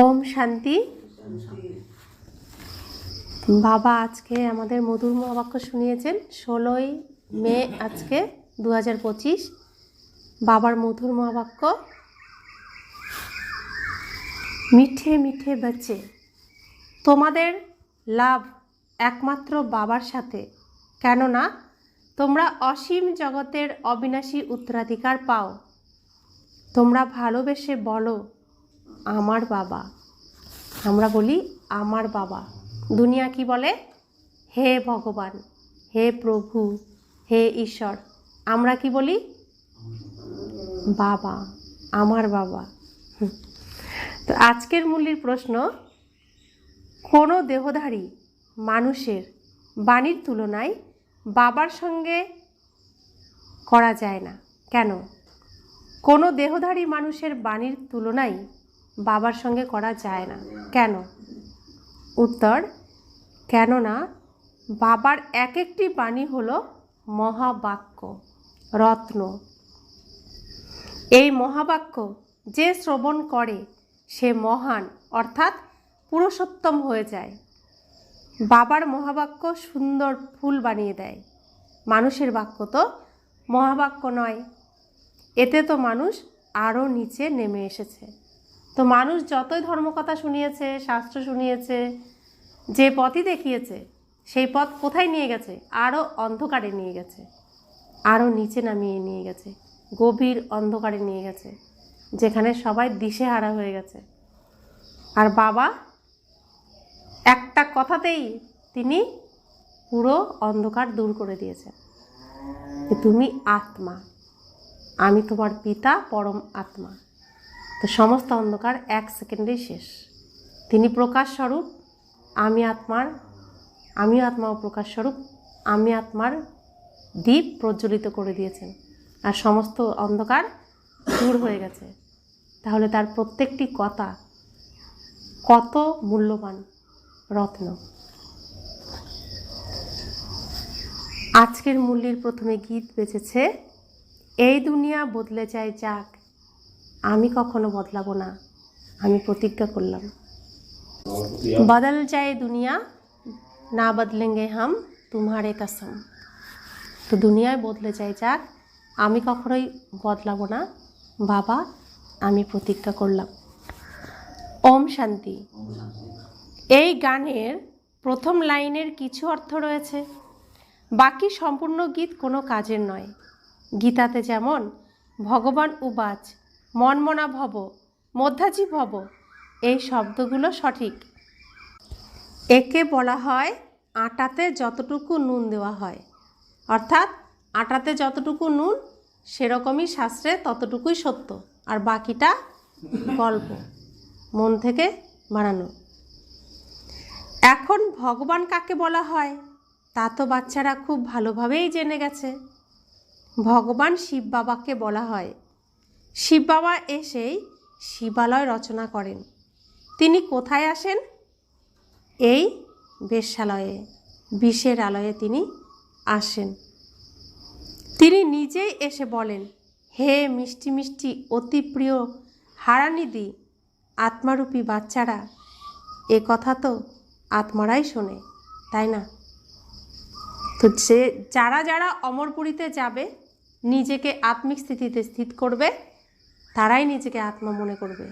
ওম শান্তি। বাবা আজকে আমাদের মধুর মহাবাক্য শুনিয়েছেন 16ই মে আজকে 2025। বাবার মধুর মহাবাক্য, মিঠে মিঠে বাচ্চে, তোমাদের লাভ একমাত্র বাবার সাথে, কেননা তোমরা অসীম জগতের অবিনাশী উত্তরাধিকার পাও। তোমরা ভালোবেসে বলো আমার বাবা। আমরা বলি আমার বাবা। দুনিয়া কি বলে? হে ভগবান, হে প্রভু, হে ঈশ্বর। আমরা কি বলি? বাবা, আমার বাবা। তো আজকের মূলের প্রশ্ন, কোনো দেহধারী মানুষের বাণীর তুলনায় বাবার সঙ্গে করা যায় না কেন? কোনো দেহধারী মানুষের বাণীর তুলনায় বাবার সঙ্গে করা যায় না কেন? উত্তর, কেননা বাবার এক একটি বাণী হলো মহাবাক্য, রত্ন। এই মহাবাক্য যে শ্রবণ করে সে মহান অর্থাৎ পুরুষোত্তম হয়ে যায়। বাবার মহাবাক্য সুন্দর ফুল বানিয়ে দেয়। মানুষের বাক্য তো মহাবাক্য নয়, এতে তো মানুষ আরও নিচে নেমে এসেছে। তো মানুষ যতই ধর্মকথা শুনিয়েছে, শাস্ত্র শুনিয়েছে, যে পথই দেখিয়েছে, সেই পথ কোথায় নিয়ে গেছে? আরও অন্ধকারে নিয়ে গেছে, আরও নিচে নামিয়ে নিয়ে গেছে, গভীর অন্ধকারে নিয়ে গেছে, যেখানে সবাই দিশেহারা হয়ে গেছে। আর বাবা একটা কথাতেই তিনি পুরো অন্ধকার দূর করে দিয়েছেন। তুমি আত্মা, আমি তোমার পিতা পরম আত্মা। তো সমস্ত অন্ধকার এক সেকেন্ডেই শেষ। তিনি প্রকাশ স্বরূপ, আমি আত্মাও প্রকাশ স্বরূপ, আমি আত্মার দীপ প্রজ্বলিত করে দিয়েছেন, আর সমস্ত অন্ধকার দূর হয়ে গেছে। তাহলে তার প্রত্যেকটি কথা কত মূল্যবান রত্ন। আজকের মূল্যের প্রথমে গীত বেজেছে, এই দুনিয়া বদলে যায় যাক, আমি কখনো বদলাবো না, আমি প্রতিজ্ঞা করলাম। বদল যায় দুনিয়া, না বদলেঙ্গে হাম তুমহারে কসম। তো দুনিয়ায় বদলে যায় যাক, আমি কখনোই বদলাবো না বাবা, আমি প্রতিজ্ঞা করলাম। ওম শান্তি। এই গানের প্রথম লাইনের কিছু অর্থ রয়েছে, বাকি সম্পূর্ণ গীত কোনো কাজের নয়। গীতাতে যেমন ভগবান উবাচ, মনমনা ভব, মধ্যাজি ভব, এই শব্দগুলো সঠিক। একে বলা হয় আটাতে যতটুকু নুন দেওয়া হয়, অর্থাৎ আটাতে যতটুকু নুন সেরকমই শাস্ত্রে ততটুকুই সত্য, আর বাকিটা গল্প, মন থেকে বানানো। এখন ভগবান কাকে বলা হয় তা তো বাচ্চারা খুব ভালোভাবেই জেনে গেছে। ভগবান শিব বাবাকে বলা হয়। শিব বাবা এসেই শিবালয় রচনা করেন। তিনি কোথায় আসেন? এই বেশ্যালয়ে, বিষের আলয়ে তিনি আসেন। তিনি নিজেই এসে বলেন, হে মিষ্টি মিষ্টি অতি প্রিয় হারানিধি আত্মারূপী বাচ্চারা, এ কথা তো আত্মারাই শোনে, তাই না? তো যারা যারা অমরপুরীতে যাবে, নিজেকে আত্মিক স্থিতিতে স্থিত করবে, তারাই নিজেকে আত্মা মনে করবে,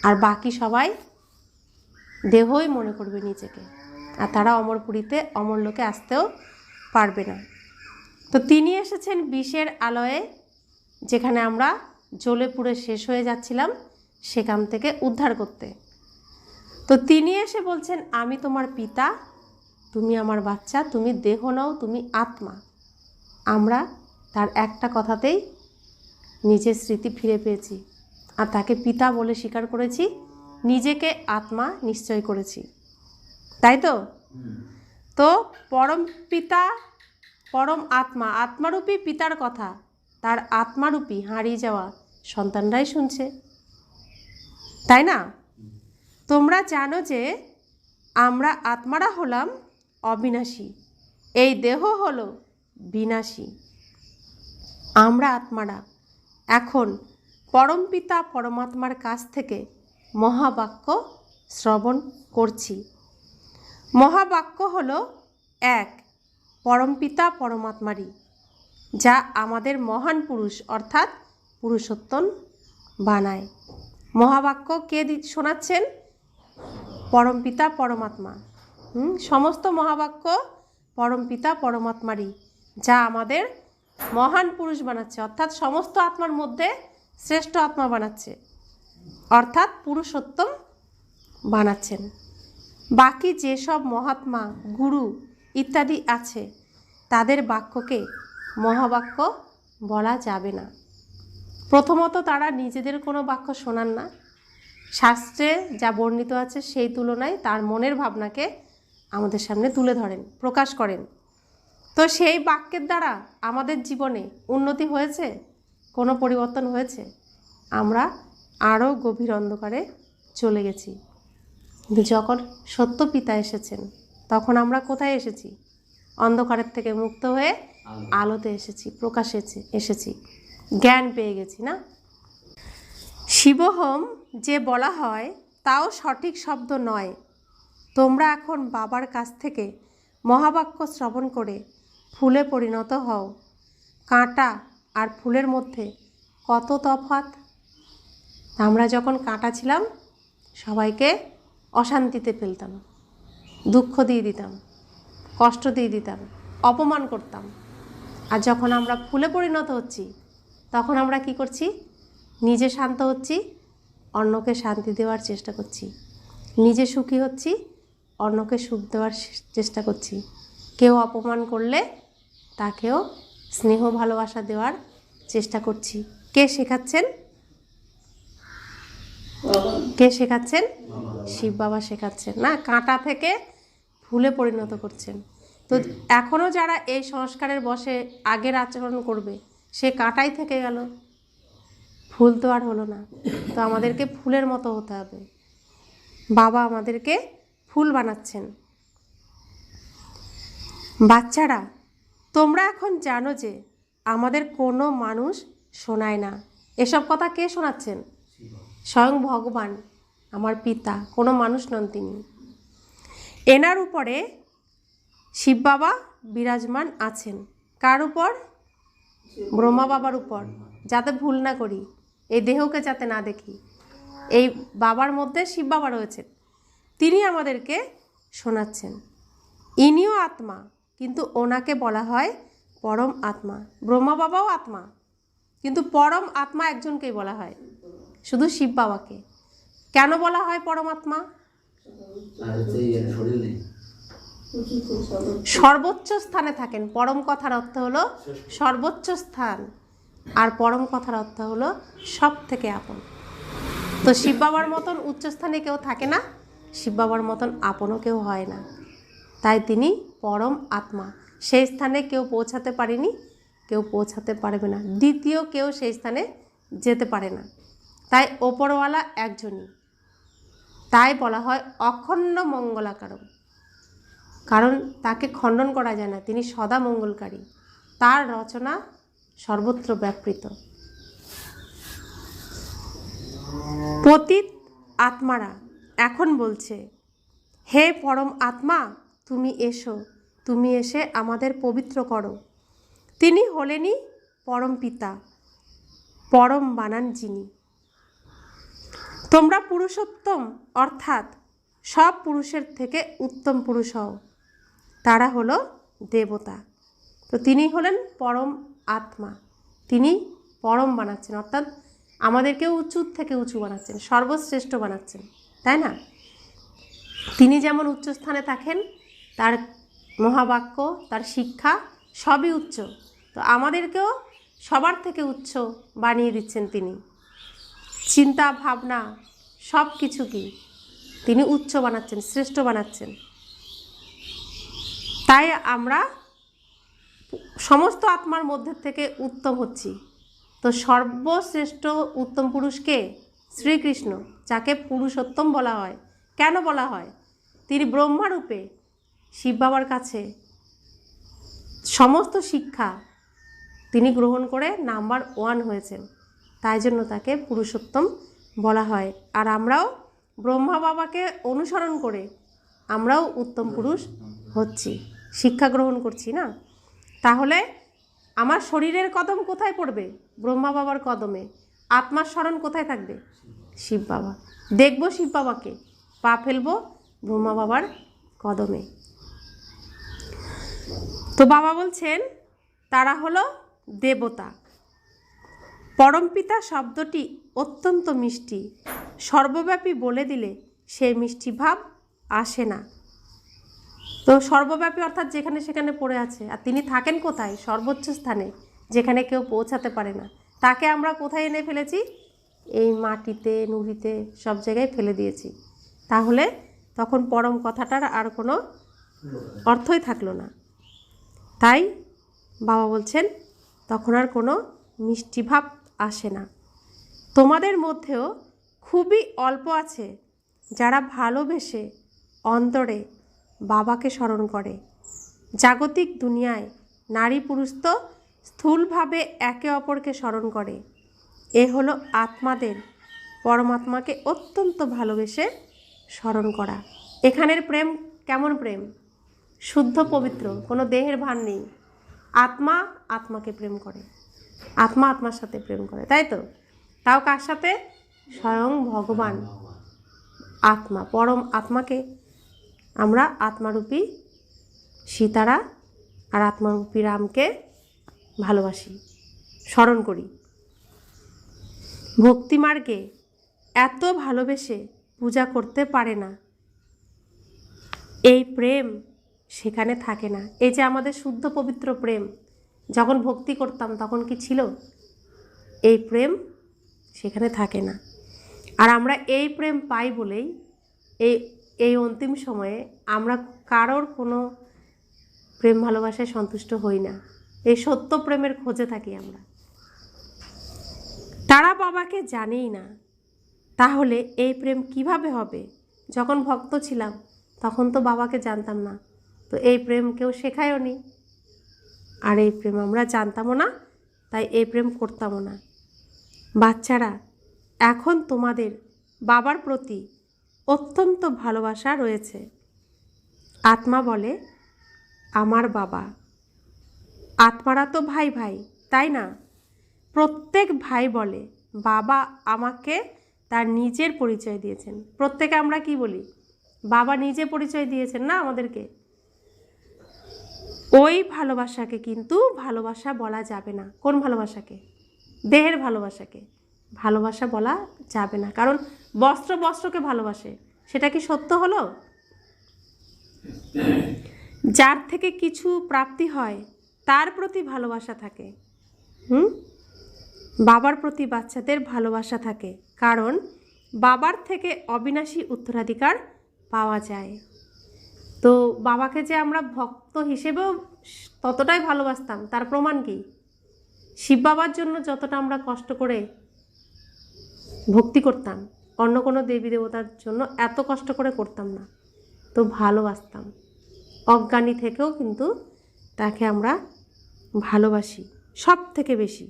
আর বাকি সবাই দেহই মনে করবে নিজেকে, আর তারা অমরপুরীতে অমরলোকে আসতেও পারবে না। তো তিনি এসেছেন বিষের আলয়ে, যেখানে আমরা জ্বলে পুড়ে শেষ হয়ে যাচ্ছিলাম, সেখান থেকে উদ্ধার করতে। তো তিনি এসে বলছেন, আমি তোমার পিতা, তুমি আমার বাচ্চা, তুমি দেহ নও, তুমি আত্মা। আমরা তার একটা কথাতেই নিজের স্মৃতি ফিরে পেয়েছি, আর তাকে পিতা বলে স্বীকার করেছি, নিজেকে আত্মা নিশ্চয় করেছি, তাই তো? তো পরম পিতা, পরম আত্মা, আত্মারূপী পিতার কথা তার আত্মারূপী হারিয়ে যাওয়া সন্তানরাই শুনছে, তাই না? তোমরা জানো যে আমরা আত্মারা হলাম অবিনাশী, এই দেহ হলো বিনাশী। আমরা আত্মারা এখন পরমপিতা পরমাত্মার কাছ থেকে মহাবাক্য শ্রবণ করছি। মহাবাক্য হলো এক পরমপিতা পরমাত্মারই, যা আমাদের মহান পুরুষ অর্থাৎ পুরুষোত্তম বানায়। মহাবাক্য কে শোনাচ্ছেন? পরমপিতা পরমাত্মা। সমস্ত মহাবাক্য পরমপিতা পরমাত্মারই, যা আমাদের মহান পুরুষ বানাচ্ছে, অর্থাৎ সমস্ত আত্মার মধ্যে শ্রেষ্ঠ আত্মা বানাচ্ছে, অর্থাৎ পুরুষোত্তম বানাচ্ছেন। বাকি যেসব মহাত্মা, গুরু ইত্যাদি আছে, তাদের বাক্যকে মহাবাক্য বলা যাবে না। প্রথমত তারা নিজেদের কোনো বাক্য শোনান না, শাস্ত্রে যা বর্ণিত আছে সেই তুলনায় তার মনের ভাবনাকে আমাদের সামনে তুলে ধরেন, প্রকাশ করেন। তো সেই বাক্যের দ্বারা আমাদের জীবনে উন্নতি হয়েছে? কোনো পরিবর্তন হয়েছে? আমরা আরও গভীর অন্ধকারে চলে গেছি। কিন্তু যখন সত্য পিতা এসেছেন, তখন আমরা কোথায় এসেছি? অন্ধকারের থেকে মুক্ত হয়ে আলোতে এসেছি, প্রকাশে এসেছি, জ্ঞান পেয়ে গেছি না? শিবহোম যে বলা হয় তাও সঠিক শব্দ নয়। তোমরা এখন বাবার কাছ থেকে মহাবাক্য শ্রবণ করে ফুলে পরিণত হও। কাঁটা আর ফুলের মধ্যে কত তফাৎ! আমরা যখন কাঁটা ছিলাম, সবাইকে অশান্তিতে ফেলতাম, দুঃখ দিয়ে দিতাম, কষ্ট দিয়ে দিতাম, অপমান করতাম। আর যখন আমরা ফুলে পরিণত হচ্ছি, তখন আমরা কি করছি? নিজে শান্ত হচ্ছি, অন্যকে শান্তি দেওয়ার চেষ্টা করছি। নিজে সুখী হচ্ছি, অন্যকে সুখ দেওয়ার চেষ্টা করছি। কেউ অপমান করলে তাকেও স্নেহ ভালোবাসা দেওয়ার চেষ্টা করছি। কে শেখাচ্ছেন? কে শেখাচ্ছেন? শিব বাবা শেখাচ্ছেন না? কাঁটা থেকে ফুলে পরিণত করছেন। তো এখনও যারা এই সংস্কারের বশে আগের আচরণ করবে, সে কাঁটাই থেকে গেল, ফুল তো আর হলো না। তো আমাদেরকে ফুলের মতো হতে হবে। বাবা আমাদেরকে ফুল বানাচ্ছেন। বাচ্চারা, তোমরা এখন জানো যে আমাদের কোনো মানুষ শোনায় না। এসব কথা কে শোনাচ্ছেন? স্বয়ং ভগবান, আমার পিতা, কোনো মানুষ নন তিনি। এনার উপরে শিব বাবা বিরাজমান আছেন। কার উপর? ব্রহ্মা বাবার উপর। যাতে ভুল না করি, এই দেহকে যাতে না দেখি, এই বাবার মধ্যে শিব বাবা রয়েছেন, তিনি আমাদেরকে শোনাচ্ছেন। ইনিও আত্মা, কিন্তু ওনাকে বলা হয় পরম আত্মা। ব্রহ্মা বাবাও আত্মা, কিন্তু পরম আত্মা একজনকেই বলা হয়, শুধু শিব বাবাকে। কেন বলা হয় পরমাত্মা? সর্বোচ্চ স্থানে থাকেন। পরম কথার অর্থ হলো সর্বোচ্চ স্থান, আর পরম কথার অর্থ হলো সব থেকে আপন। তো শিব বাবার মতন উচ্চ স্থানে কেউ থাকে না, শিব বাবার মতন আপনও কেউ হয় না। তাই তিনি পরম আত্মা। সেই স্থানে কেউ পৌঁছাতে পারেনি, কেউ পৌঁছাতে পারবে না, দ্বিতীয় কেউ সেই স্থানে যেতে পারে না। তাই ওপরওয়ালা একজনই। তাই বলা হয় অখণ্ড মঙ্গলাকারম, কারণ তাকে খণ্ডন করা যায় না। তিনি সদা মঙ্গলকারী, তার রচনা সর্বত্র ব্যাপৃত। পতিত আত্মারা এখন বলছে, হে পরম আত্মা, তুমি এসো, তুমি এসে আমাদের পবিত্র করো। তিনি হলেনই পরম পিতা, পরম বানান যিনি। তোমরা পুরুষোত্তম অর্থাৎ সব পুরুষের থেকে উত্তম পুরুষ হও। তারা হলো দেবতা। তো তিনি হলেন পরম আত্মা, তিনি পরম বানাচ্ছেন, অর্থাৎ আমাদেরকেও উঁচু থেকে উঁচু বানাচ্ছেন, সর্বশ্রেষ্ঠ বানাচ্ছেন, তাই না? তিনি যেমন উচ্চ স্থানে থাকেন, তার মহাবাক্য, তার শিক্ষা সবই উচ্চ, তো আমাদেরকেও সবার থেকে উচ্চ বানিয়ে দিচ্ছেন তিনি। চিন্তা ভাবনা সব কিছু কি তিনি উচ্চ বানাচ্ছেন, শ্রেষ্ঠ বানাচ্ছেন। তাই আমরা সমস্ত আত্মার মধ্যে থেকে উত্তম হচ্ছি। তো সর্বশ্রেষ্ঠ উত্তম পুরুষকে শ্রীকৃষ্ণ, যাকে পুরুষোত্তম বলা হয়। কেন বলা হয়? তিনি ব্রহ্মারূপে শিব বাবার কাছে সমস্ত শিক্ষা তিনি গ্রহণ করে নাম্বার 1 হয়েছেন, তাই জন্য তাকে পুরুষোত্তম বলা হয়। আর আমরাও ব্রহ্মা বাবাকে অনুসরণ করে আমরাও উত্তম পুরুষ হচ্ছি, শিক্ষা গ্রহণ করছি না? তাহলে আমার শরীরের কদম কোথায় পড়বে? ব্রহ্মা বাবার কদমে। আত্মার স্মরণ কোথায় থাকবে? শিব বাবা। দেখব শিব বাবাকে, পা ফেলবো ব্রহ্মা বাবার কদমে। তো বাবা বলছেন তারা হলো দেবতা। পরমপিতা শব্দটি অত্যন্ত মিষ্টি, সর্বব্যাপী বলে দিলে সেই মিষ্টি ভাব আসে না। তো সর্বব্যাপী অর্থাৎ যেখানে সেখানে পড়ে আছে। আর তিনি থাকেন কোথায়? সর্বোচ্চ স্থানে, যেখানে কেউ পৌঁছাতে পারে না। তাকে আমরা কোথায় এনে ফেলেছি? এই মাটিতে, নুড়িতে, সব জায়গায় ফেলে দিয়েছি। তাহলে তখন পরম কথাটার আর কোনো অর্থই থাকলো না। তাই বাবা বলছেন তখন আর কোনো মিষ্টি ভাব আসে না। তোমাদের মধ্যেও খুবই অল্প আছে যারা ভালোবেসে অন্তরে বাবাকে স্মরণ করে। জাগতিক দুনিয়ায় নারী পুরুষ তো স্থূলভাবে একে অপরকে স্মরণ করে। এ হলো আত্মাদের পরমাত্মাকে অত্যন্ত ভালোবেসে স্মরণ করা। এখানের প্রেম কেমন প্রেম? শুদ্ধ পবিত্র, কোনো দেহের ভান নেই। আত্মা আত্মাকে প্রেম করে, আত্মা আত্মার সাথে প্রেম করে, তাই তো? তাও কার সাথে? স্বয়ং ভগবান আত্মা, পরম আত্মাকে আমরা আত্মারূপী সীতারা আর আত্মারূপী রামকে ভালোবাসি, স্মরণ করি। ভক্তিমার্গে এত ভালোবেসে পূজা করতে পারে না, এই প্রেম সেখানে থাকে না। এই যে আমাদের শুদ্ধ পবিত্র প্রেম, যখন ভক্তি করতাম তখন কি ছিল? এই প্রেম সেখানে থাকে না। আর আমরা এই প্রেম পাই বলেই এই অন্তিম সময়ে আমরা কারোর কোনো প্রেম ভালোবাসায় সন্তুষ্ট হই না। এই সত্য প্রেমের খোঁজে থাকি আমরা। তারা বাবাকে জানেই না, তাহলে এই প্রেম কিভাবে হবে? যখন ভক্ত ছিলাম তখন তো বাবাকে জানতাম না, তো এই প্রেম কেউ শেখায়ও নি, আর এই প্রেম আমরা জানতামও না, তাই এই প্রেম করতামও না। বাচ্চারা, এখন তোমাদের বাবার প্রতি অত্যন্ত ভালোবাসা রয়েছে। আত্মা বলে আমার বাবা। আত্মারা তো ভাই ভাই, তাই না? প্রত্যেক ভাই বলে বাবা আমাকে তার নিজের পরিচয় দিয়েছেন। প্রত্যেকে আমরা কি বলি? বাবা নিজে পরিচয় দিয়েছেন না আমাদেরকে। ওই ভালোবাসাকে কিন্তু ভালোবাসা বলা যাবে না। কোন ভালোবাসাকে? দেহের ভালোবাসাকে ভালোবাসা বলা যাবে না, কারণ বস্ত্র বস্ত্রকে ভালোবাসে। সেটা কি সত্য হলো? যার থেকে কিছু প্রাপ্তি হয় তার প্রতি ভালোবাসা থাকে। বাবার প্রতি বাচ্চাদের ভালোবাসা থাকে, কারণ বাবার থেকে অবিনাশী উত্তরাধিকার পাওয়া যায়। তো বাবাকে যে আমরা ভক্ত হিসেবেও ততটাই ভালোবাসতাম, তার প্রমাণ কি? শিব বাবার জন্য যতটা আমরা কষ্ট করে ভক্তি করতাম, অন্য কোনো দেবী দেবতার জন্য এত কষ্ট করে করতাম না, তো ভালোবাসতাম। অজ্ঞানী থেকেও কিন্তু তাকে আমরা ভালোবাসি সব থেকে বেশি।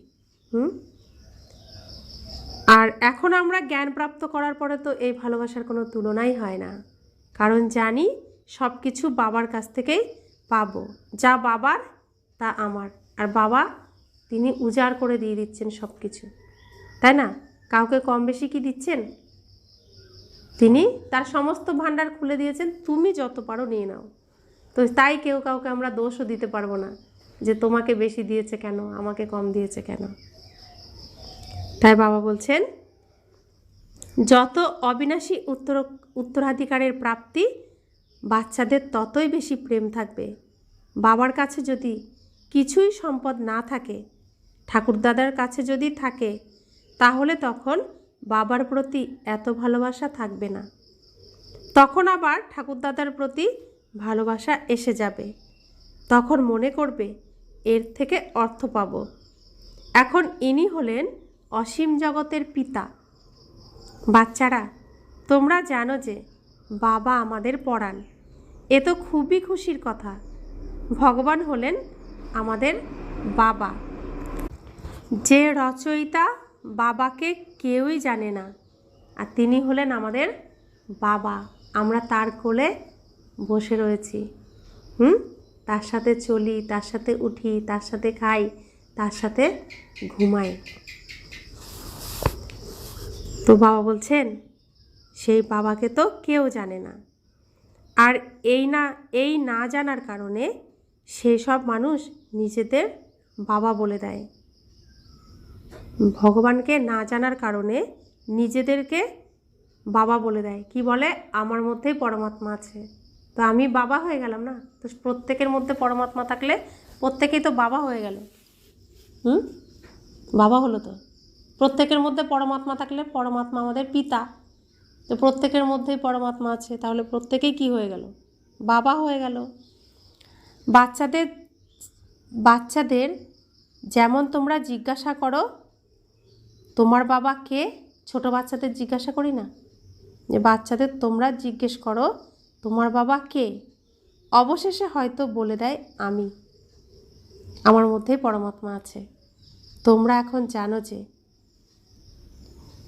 আর এখন আমরা জ্ঞান প্রাপ্ত করার পরে তো এই ভালোবাসার কোনো তুলনাই হয় না, কারণ জানি সব কিছু বাবার কাছ থেকেই পাবো। যা বাবার তা আমার, আর বাবা তিনি উজাড় করে দিয়ে দিচ্ছেন সব কিছু, তাই না? কাউকে কম বেশি কি দিচ্ছেন? তিনি তার সমস্ত ভাণ্ডার খুলে দিয়েছেন, তুমি যত পারো নিয়ে নাও। তো তাই কেউ কাউকে আমরা দোষও দিতে পারবো না যে তোমাকে বেশি দিয়েছে কেন, আমাকে কম দিয়েছে কেন। তাই বাবা বলছেন যত অবিনাশী উত্তরাধিকারের প্রাপ্তি বাচ্চাদের ততই বেশি প্রেম থাকবে। বাবার কাছে যদি কিছুই সম্পদ না থাকে, ঠাকুরদাদার কাছে যদি থাকে, তাহলে তখন বাবার প্রতি এত ভালোবাসা থাকবে না। তখন আবার ঠাকুরদাদার প্রতি ভালোবাসা এসে যাবে। তখন মনে করবে এর থেকে অর্থ পাব। এখন ইনি হলেন অসীম জগতের পিতা। বাচ্চারা, তোমরা জানো যে বাবা আমাদের পড়ান, এ তো খুবই খুশির কথা। ভগবান হলেন আমাদের বাবা। যে রচয়িতা বাবাকে কেউই জানে না, আর তিনি হলেন আমাদের বাবা, আমরা তার কোলে বসে রয়েছি। তার সাথে চলি, তার সাথে উঠি, তার সাথে খাই, তার সাথে ঘুমাই। তো বাবা বলছেন সেই বাবাকে তো কেউ জানে না। আর এই না জানার কারণে সেই সব মানুষ নিজেদের বাবা বলে দেয়। ভগবানকে না জানার কারণে নিজেদেরকে বাবা বলে দেয়। কি বলে? আমার মধ্যেই পরমাত্মা আছে। তো আমি বাবা হয়ে গেলাম না? তো প্রত্যেকের মধ্যে পরমাত্মা থাকলে প্রত্যেকেই তো বাবা হয়ে গেল। বাবা হলো তো। প্রত্যেকের মধ্যে পরমাত্মা থাকলে পরমাত্মা আমাদের পিতা। তো প্রত্যেকের মধ্যেই পরমাত্মা আছে, তাহলে প্রত্যেকেই কি হয়ে গেল? বাবা হয়ে গেল। বাচ্চাদের যেমন তোমরা জিজ্ঞাসা করো তোমার বাবা কে, ছোট বাচ্চাদের জিজ্ঞাসা করি না যে বাচ্চাদের তোমরা জিজ্ঞেস করো তোমার বাবা কে, অবশেষে হয়তো বলে দেয় আমি, আমার মধ্যেই পরমাত্মা আছে। তোমরা এখন জানো যে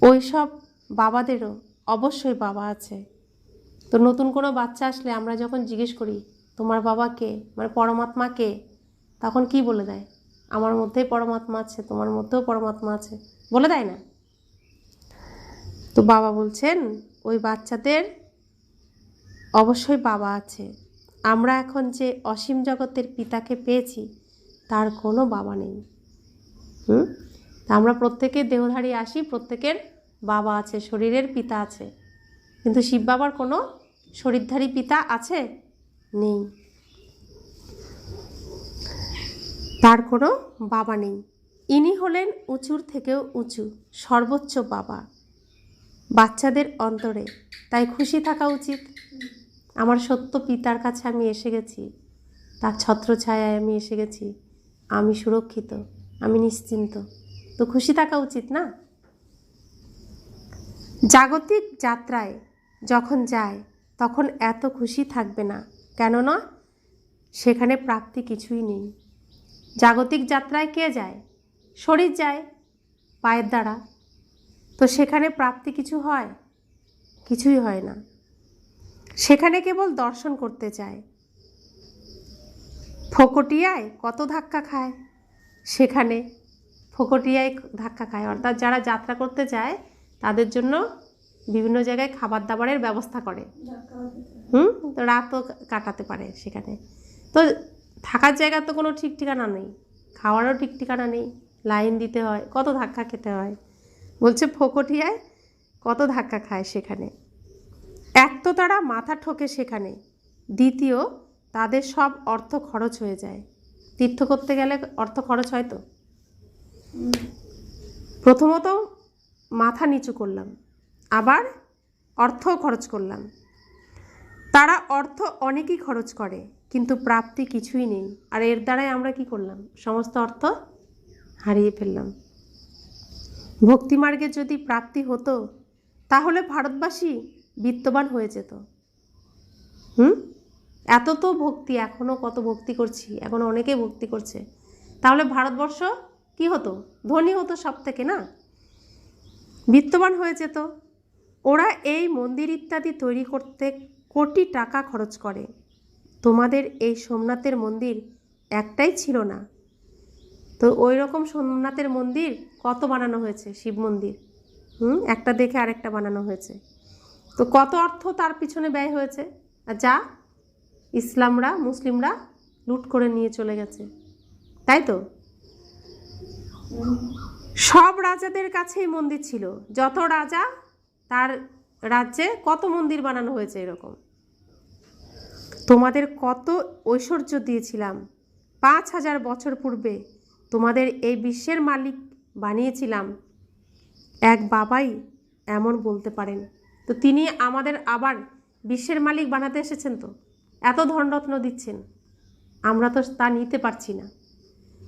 ওই সব বাবাদেরও অবশ্যই বাবা আছে। তো নতুন কোনো বাচ্চা আসলে আমরা যখন জিজ্ঞেস করি তোমার বাবা কে, মানে পরমাত্মা কে, তখন কি বলে দেয়? আমার মধ্যেই পরমাত্মা আছে, তোমার মধ্যেও পরমাত্মা আছে, বলে দেয় না? তো বাবা বলছেন ওই বাচ্চাদের অবশ্যই বাবা আছে। আমরা এখন যে অসীম জগতের পিতাকে পেয়েছি তার কোনো বাবা নেই। তা আমরা প্রত্যেকের দেহধারী আসি, প্রত্যেকের বাবা আছে, শরীরের পিতা আছে, কিন্তু শিব বাবার কোনো শরীরধারী পিতা আছে? নেই। তার কোনো বাবা নেই। ইনি হলেন উঁচুর থেকেও উঁচু সর্বোচ্চ বাবা বাচ্চাদের অন্তরে। তাই খুশি থাকা উচিত। আমার সত্য পিতার কাছে আমি এসে গেছি, তার ছত্রছায়ায় আমি এসে গেছি, আমি সুরক্ষিত, আমি নিশ্চিন্ত। তো খুশি থাকা উচিত না? জাগতিক যাত্রায় যখন যায় তখন এত খুশি থাকবে না, কেননা সেখানে প্রাপ্তি কিছুই নেই। জাগতিক যাত্রায় কে যায়? শরীর যায় পায়ের দ্বারা। তো সেখানে প্রাপ্তি কিছু হয়? কিছুই হয় না। সেখানে কেবল দর্শন করতে যায়। ফকটিয়ায় কত ধাক্কা খায়, সেখানে ফকটিয়ায় ধাক্কা খায়। অর্থাৎ যারা যাত্রা করতে যায় তাদের জন্য বিভিন্ন জায়গায় খাবার দাবারের ব্যবস্থা করে, তো রাতও কাটাতে পারে সেখানে। তো থাকার জায়গার তো কোনো ঠিক ঠিকানা নেই, খাওয়ারও ঠিক ঠিকানা নেই, লাইন দিতে হয়, কত ধাক্কা খেতে হয়। বলছে ফকটিয়ায় কত ধাক্কা খায় সেখানে। এক তো তারা মাথা ঠোকে সেখানে, দ্বিতীয় তাদের সব অর্থ খরচ হয়ে যায়। তীর্থ করতে গেলে অর্থ খরচ হয় তো। প্রথমত মাথা নিচু করলাম, আবার অর্থও খরচ করলাম। তারা অর্থ অনেকই খরচ করে, কিন্তু প্রাপ্তি কিছুই নেই। আর এর দ্বারাই আমরা কি করলাম? সমস্ত অর্থ হারিয়ে ফেললাম। ভক্তিমার্গে যদি প্রাপ্তি হতো তাহলে ভারতবাসী বিত্তবান হয়ে যেত। এত তো ভক্তি, এখনও কত ভক্তি করছি, এখনও অনেকেই ভক্তি করছে, তাহলে ভারতবর্ষ কি হতো? ধনী হতো সব থেকে, না? বিত্তবান হয়ে যেত। ওরা এই মন্দির ইত্যাদি তৈরি করতে কোটি টাকা খরচ করে। তোমাদের এই সোমনাথের মন্দির একটাই ছিল না তো, ওই রকম সোমনাথের মন্দির কত বানানো হয়েছে, শিব মন্দির। একটা দেখে আরেকটা বানানো হয়েছে। তো কত অর্থ তার পিছনে ব্যয় হয়েছে, আর যা মুসলিমরা লুট করে নিয়ে চলে গেছে, তাই তো? সব রাজাদের কাছেই মন্দির ছিল। যত রাজা তার রাজ্যে কত মন্দির বানানো হয়েছে এরকম। তোমাদের কত ঐশ্বর্য দিয়েছিলাম। 5000 বছর পূর্বে তোমাদের এই বিশ্বের মালিক বানিয়েছিলাম। এক বাবাই এমন বলতে পারেন। তো তিনি আমাদের আবার বিশ্বের মালিক বানাতে এসেছেন। তো এত ধনরত্ন দিচ্ছেন, আমরা তো তা নিতে পারছি না।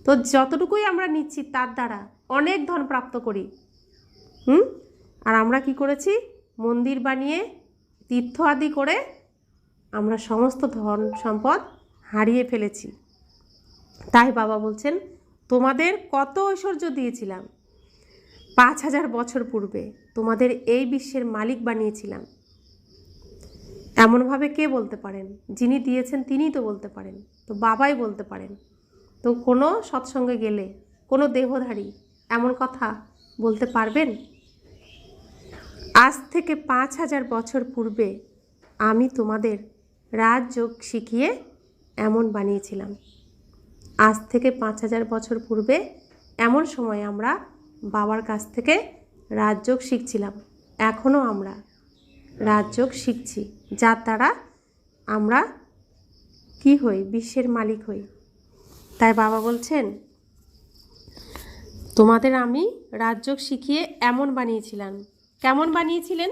তো যতটুকুই আমরা নিচ্ছি তার দ্বারা অনেক ধন প্রাপ্ত করি। আর আমরা কি করেছি? মন্দির বানিয়ে তীর্থ আদি করে আমরা সমস্ত ধন সম্পদ হারিয়ে ফেলেছি। তাই বাবা বলছেন তোমাদের কত ঐশ্বর্য দিয়েছিলাম, 5000 বছর পূর্বে তোমাদের এই বিশ্বের মালিক বানিয়েছিলাম। এমনভাবে কে বলতে পারেন? যিনি দিয়েছেন তিনিই তো বলতে পারেন, তো বাবাই বলতে পারেন। তো কোনো সৎসঙ্গে গেলে কোনো দেহধারী এমন কথা বলতে পারবেন? আজ থেকে 5000 বছর পূর্বে আমি তোমাদের রাজযোগ শিখিয়ে এমন বানিয়েছিলাম। আজ থেকে 5000 বছর পূর্বে এমন সময় আমরা বাবার কাছ থেকে রাজযোগ শিখছিলাম। এখনও আমরা রাজযোগ শিখছি, যার দ্বারা আমরা কি হই? বিশ্বের মালিক হই। তাই বাবা বলছেন, তোমাদের আমি রাজযোগ শিখিয়ে এমন বানিয়েছিলাম। কেমন বানিয়েছিলেন?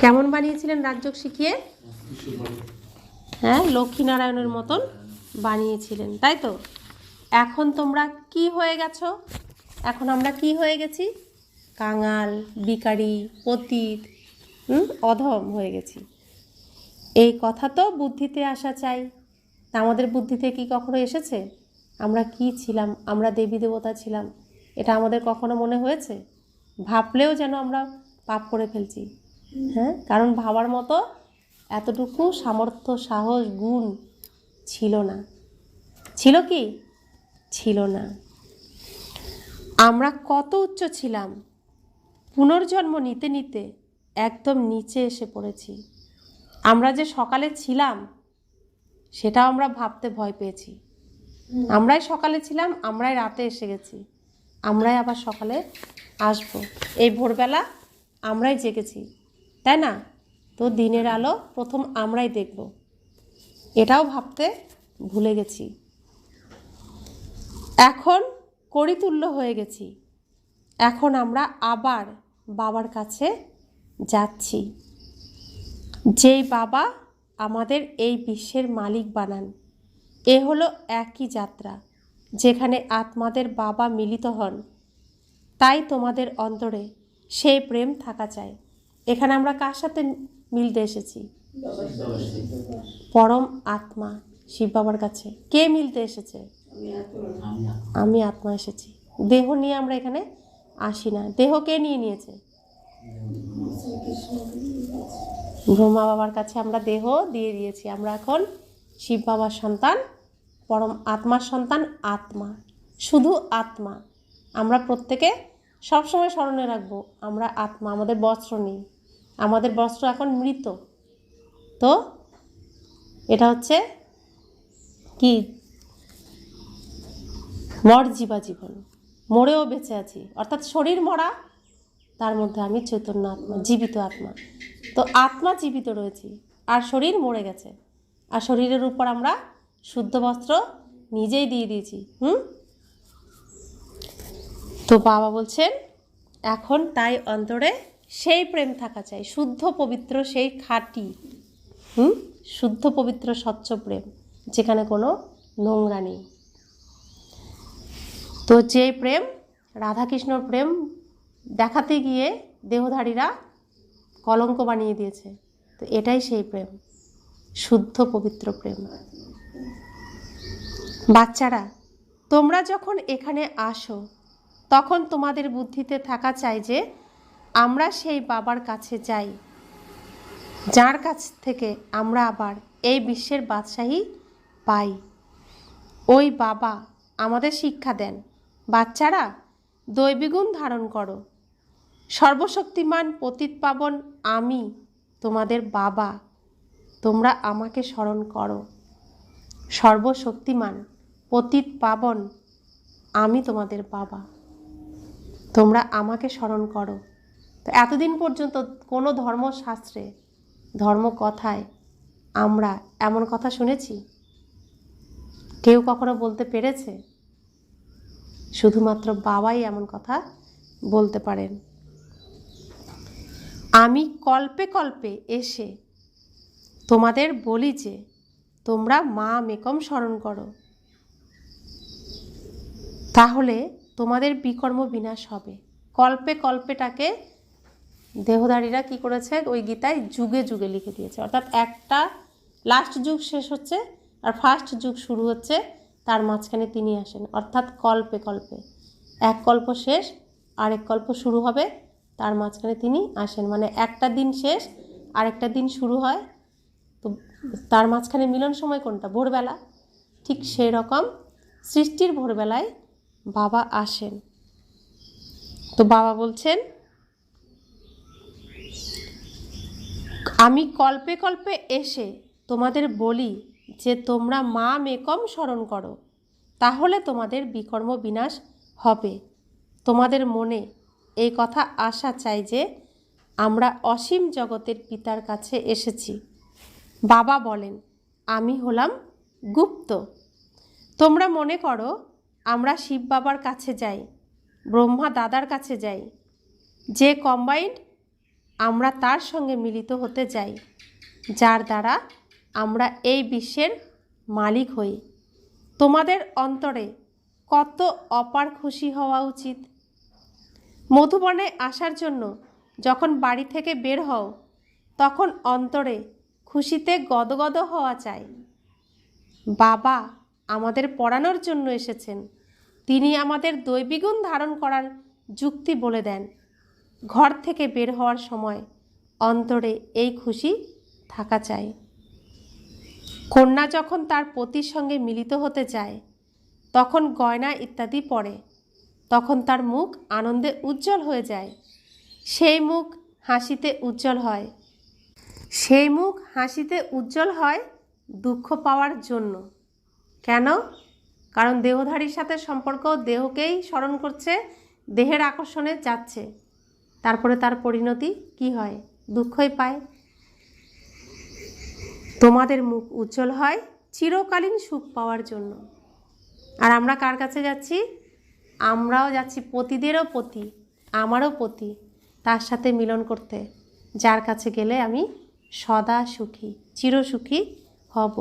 কেমন বানিয়েছিলেন রাজযোগ শিখিয়ে? হ্যাঁ, লক্ষ্মীনারায়ণের মতন বানিয়েছিলেন, তাই তো? এখন তোমরা কি হয়ে গেছো? এখন আমরা কি হয়ে গেছি? কাঙাল, ভিখারি, পতিত, অধম হয়ে গেছি। এই কথা তো বুদ্ধিতে আসা চাই। তা আমাদের বুদ্ধিতে কি কখনো এসেছে? আমরা কি ছিলাম? আমরা দেবী দেবতা ছিলাম, এটা আমাদের কখনো মনে হয়েছে? ভাবলেও যেন আমরা পাপ করে ফেলছি। হ্যাঁ, কারণ ভাবার মতো এতটুকু সামর্থ্য, সাহস, গুণ ছিল না। ছিল কি? ছিল না। আমরা কত উচ্চ ছিলাম, পুনর্জন্ম নিতে নিতে একদম নিচে এসে পড়েছি। আমরা যে সকালে ছিলাম সেটাও আমরা ভাবতে ভয় পেয়েছি। আমরাই সকালে ছিলাম, আমরাই রাতে এসে গেছি, আমরাই আবার সকালে আসবো। এই ভোরবেলা আমরাই জেগেছি, তাই না? তো দিনের আলো প্রথম আমরাই দেখব, এটাও ভাবতে ভুলে গেছি। এখন করিতুল্য হয়ে গেছি। এখন আমরা আবার বাবার কাছে যাচ্ছি। যেই বাবা আমাদের এই বিশ্বের মালিক বানান, এ হলো একই যাত্রা যেখানে আত্মাদের বাবা মিলিত হন। তাই তোমাদের অন্তরে সেই প্রেম থাকা চাই। এখানে আমরা কার সাথে মিলতে এসেছি? পরম আত্মা শিব বাবার কাছে। কে মিলতে এসেছে? আমি আত্মা এসেছি। দেহ নিয়ে আমরা এখানে আসি না। দেহ কে নিয়ে নিয়েছে? ব্রহ্মা বাবার কাছে আমরা দেহ দিয়ে দিয়েছি। আমরা এখন শিব বাবার সন্তান, পরম আত্মার সন্তান। আত্মা, শুধু আত্মা। আমরা প্রত্যেকে সবসময় স্মরণে রাখবো, আমরা আত্মা। আমাদের বস্ত্র নেই, আমাদের বস্ত্র এখন মৃত। তো এটা হচ্ছে কি? মরজীবা জীবন, মরেও বেঁচে আছি, অর্থাৎ শরীর মরা, তার মধ্যে আমি চৈতন্য আত্মা, জীবিত আত্মা। তো আত্মা জীবিত রয়েছি, আর শরীর মরে গেছে। আর শরীরের উপর আমরা শুদ্ধ বস্ত্র নিজেই দিয়ে দিয়েছি। তো বাবা বলছেন এখন তাই অন্তরে সেই প্রেম থাকা চাই, শুদ্ধ পবিত্র, সেই খাঁটি, শুদ্ধ পবিত্র স্বচ্ছ প্রেম, যেখানে কোনো নোংরা নেই। তো যে প্রেম, রাধাকৃষ্ণর প্রেম দেখাতে গিয়ে দেহধারীরা কলঙ্ক বানিয়ে দিয়েছে, তো এটাই সেই প্রেম, শুদ্ধ পবিত্র প্রেম। বাচ্চারা, তোমরা যখন এখানে আসো তখন তোমাদের বুদ্ধিতে থাকা চাই যে আমরা সেই বাবার কাছে যাই, যার কাছ থেকে আমরা আবার এই বিশ্বের বাদশাহী পাই। ওই বাবা আমাদের শিক্ষা দেন, বাচ্চারা দৈবিগুণ ধারণ করো। সর্বশক্তিমান পতিত পাবন আমি তোমাদের বাবা, তোমরা আমাকে স্মরণ করো। সর্বশক্তিমান পতিত পাবন আমি তোমাদের বাবা, তোমরা আমাকে স্মরণ করো। তো এতদিন পর্যন্ত কোনো ধর্মশাস্ত্রে, ধর্মকথায় আমরা এমন কথা শুনেছি? কেউ কখনো বলতে পেরেছে? শুধুমাত্র বাবাই এমন কথা বলতে পারেন। আমি কল্পে কল্পে এসে তোমাদের বলি যে তোমরা মা মেকম স্মরণ করো, তাহলে তোমাদের বিকর্ম বিনাশ হবে। কল্পে কল্পেটাকে দেহধারীরা কি করেছে? ওই গীতায় যুগে যুগে লিখে দিয়েছে, অর্থাৎ একটা লাস্ট যুগ শেষ হচ্ছে আর ফার্স্ট যুগ শুরু হচ্ছে, তার মাঝখানে তিনি আসেন। অর্থাৎ কল্পে কল্পে, এক কল্প শেষ আরেক কল্প শুরু হবে, তার মাঝখানে তিনি আসেন। মানে একটা দিন শেষ আরেকটা দিন শুরু হয়, তো তার মাঝখানে মিলন সময় কোনটা? ভোরবেলা। ঠিক সেই রকম সৃষ্টির ভোরবেলায় বাবা আসেন। তো বাবা বলছেন, আমি কল্পে কল্পে এসে তোমাদের বলি যে তোমরা মা মেকম স্মরণ করো, তাহলে তোমাদের বিকর্ম বিনাশ হবে। তোমাদের মনে এই কথা আশা চাই যে আমরা অসীম জগতের পিতার কাছে এসেছি। বাবা বলেন, আমি হলাম গুপ্ত। তোমরা মনে করো আমরা শিব বাবার কাছে যাই, ব্রহ্মা দাদার কাছে যাই, যে কম্বাইন্ড আমরা তার সঙ্গে মিলিত হতে যাই, যার দ্বারা আমরা এই বিশ্বের মালিক হই। তোমাদের অন্তরে কত অপার খুশি হওয়া উচিত। মধুবনে আসার জন্য যখন বাড়ি থেকে বের হও, তখন অন্তরে খুশিতে গদগদ হওয়া চাই। বাবা আমাদের পড়ানোর জন্য এসেছেন, তিনি আমাদের দৈবিগুণ ধারণ করার যুক্তি বলে দেন। ঘর থেকে বের হওয়ার সময় অন্তরে এই খুশি থাকা চাই। কন্যা যখন তার পতির সঙ্গে মিলিত হতে যায়, তখন গয়না ইত্যাদি পরে, তখন তার মুখ আনন্দে উজ্জ্বল হয়ে যায়। সেই মুখ হাসিতে উজ্জ্বল হয়। সেই মুখ হাসিতে উজ্জ্বল হয় দুঃখ পাওয়ার জন্য। কেন? কারণ দেহধারীর সাথে সম্পর্ক, দেহকেই স্মরণ করছে, দেহের আকর্ষণে যাচ্ছে, তারপরে তার পরিণতি কি হয়? দুঃখই পায়। তোমাদের মুখ উজ্জ্বল হয় চিরকালীন সুখ পাওয়ার জন্য। আর আমরা কার কাছে যাচ্ছি? আমরাও যাচ্ছি পতিদেরও পতি, আমারও পতি, তার সাথে মিলন করতে, যার কাছে গেলে আমি সদা সুখী, চিরসুখী হব,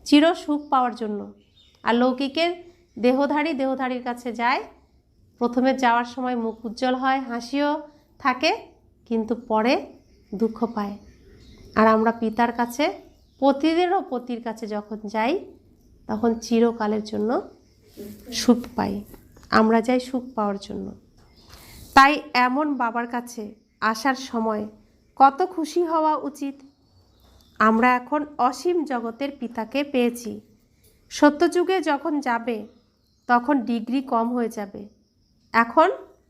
চির সুখ পাওয়ার জন্য। আর লৌকিকের দেহধারীর কাছে যায়, প্রথমে যাওয়ার সময় মুখ উজ্জ্বল হয়, হাসিও থাকে, কিন্তু পরে দুঃখ পায়। আর আমরা পিতার কাছে, পতিদেরও পতির কাছে যখন যাই, তখন চিরকালের জন্য সুখ পাই। আমরা যাই সুখ পাওয়ার জন্য। তাই এমন বাবার কাছে আসার সময় কত খুশি হওয়া উচিত। আমরা এখন অসীম জগতের পিতাকে পেয়েছি। সত্যযুগে যখন যাবে, তখন ডিগ্রি কম হয়ে যাবে। এখন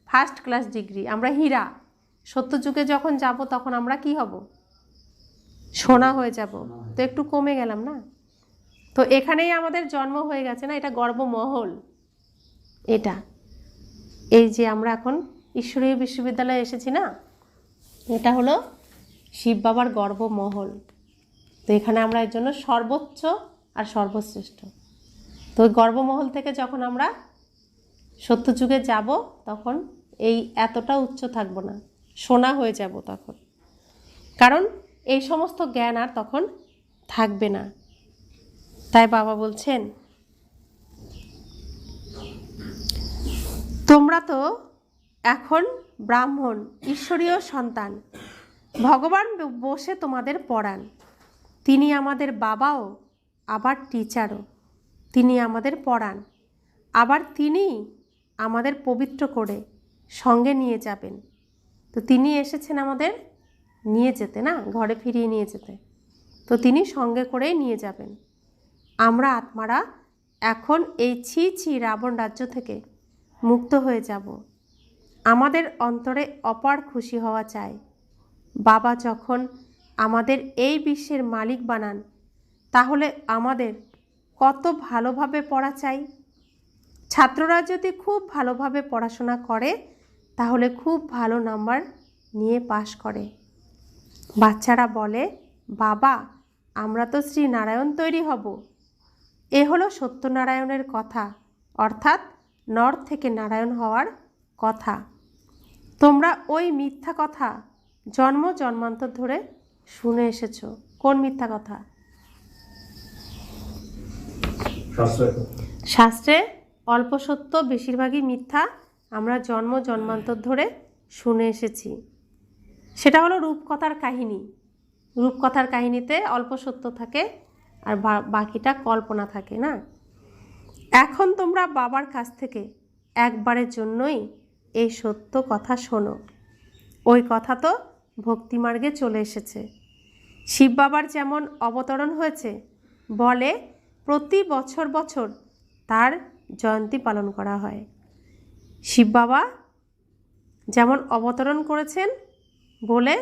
ফার্স্ট ক্লাস ডিগ্রি, আমরা হীরা। সত্যযুগে যখন যাব, তখন আমরা কি হব? সোনা হয়ে যাব। তো একটু কমে গেলাম না? তো এখানেই আমাদের জন্ম হয়ে গেছে না? এটা গর্ভমহল। এটা এই যে আমরা এখন ঈশ্বরীয় বিশ্ববিদ্যালয়ে এসেছি না, এটা হলো শিব বাবার গর্ভমহল। তো এখানে আমরা এর জন্য সর্বোচ্চ আর সর্বশ্রেষ্ঠ। তো ওই গর্ভমহল থেকে যখন আমরা সত্যযুগে যাব, তখন এই এতটা উচ্চ থাকবো না, সোনা হয়ে যাব তখন। কারণ এই সমস্ত জ্ঞান আর তখন থাকবে না। তাই বাবা বলছেন, তোমরা তো এখন ব্রাহ্মণ, ঈশ্বরীয় সন্তান। ভগবান বসে তোমাদের পড়ান। তিনি আমাদের বাবাও, আবার টিচারও। তিনি আমাদের পড়ান, আবার তিনি আমাদের পবিত্র করে সঙ্গে নিয়ে যাবেন। তো তিনি এসেছেন আমাদের নিয়ে যেতে, না ঘরে ফিরিয়ে নিয়ে যেতে। তো তিনি সঙ্গে করেই নিয়ে যাবেন। আমরা আত্মারা এখন এই ছি রাবণ রাজ্য থেকে মুক্ত হয়ে যাব। আমাদের অন্তরে অপার খুশি হওয়া চাই। বাবা যখন আমাদের এই বিশ্বের মালিক বানান, তাহলে আমাদের কত ভালোভাবে পড়া চাই। ছাত্ররা যদি খুব ভালোভাবে পড়াশোনা করে, তাহলে খুব ভালো নাম্বার নিয়ে পাশ করে। বাচ্চারা বলে, বাবা আমরা তো শ্রী নারায়ণ তৈরি হব। এ হলো সত্যনারায়ণের কথা, অর্থাৎ নর থেকে নারায়ণ হওয়ার কথা। তোমরা ওই মিথ্যা কথা জন্ম জন্মান্তর ধরে শুনে এসেছো। কোন মিথ্যা কথা? শাস্ত্রে অল্প সত্য, বেশিরভাগই মিথ্যা আমরা জন্ম জন্মান্তর ধরে শুনে এসেছি। সেটা হলো রূপকথার কাহিনী। রূপকথার কাহিনীতে অল্প সত্য থাকে আর বাকিটা কল্পনা থাকে, না? এখন তোমরা বাবার কাছ থেকে একবারের জন্যই এই সত্য কথা শোনো। ওই কথা তো ভক্তিমার্গে চলে এসেছে। শিব বাবার যেমন অবতরণ হয়েছে, বলে প্রতি বছর বছর তার জয়ন্তী পালন করা হয়। শিব বাবা যেমন অবতরণ করেছেন বলে,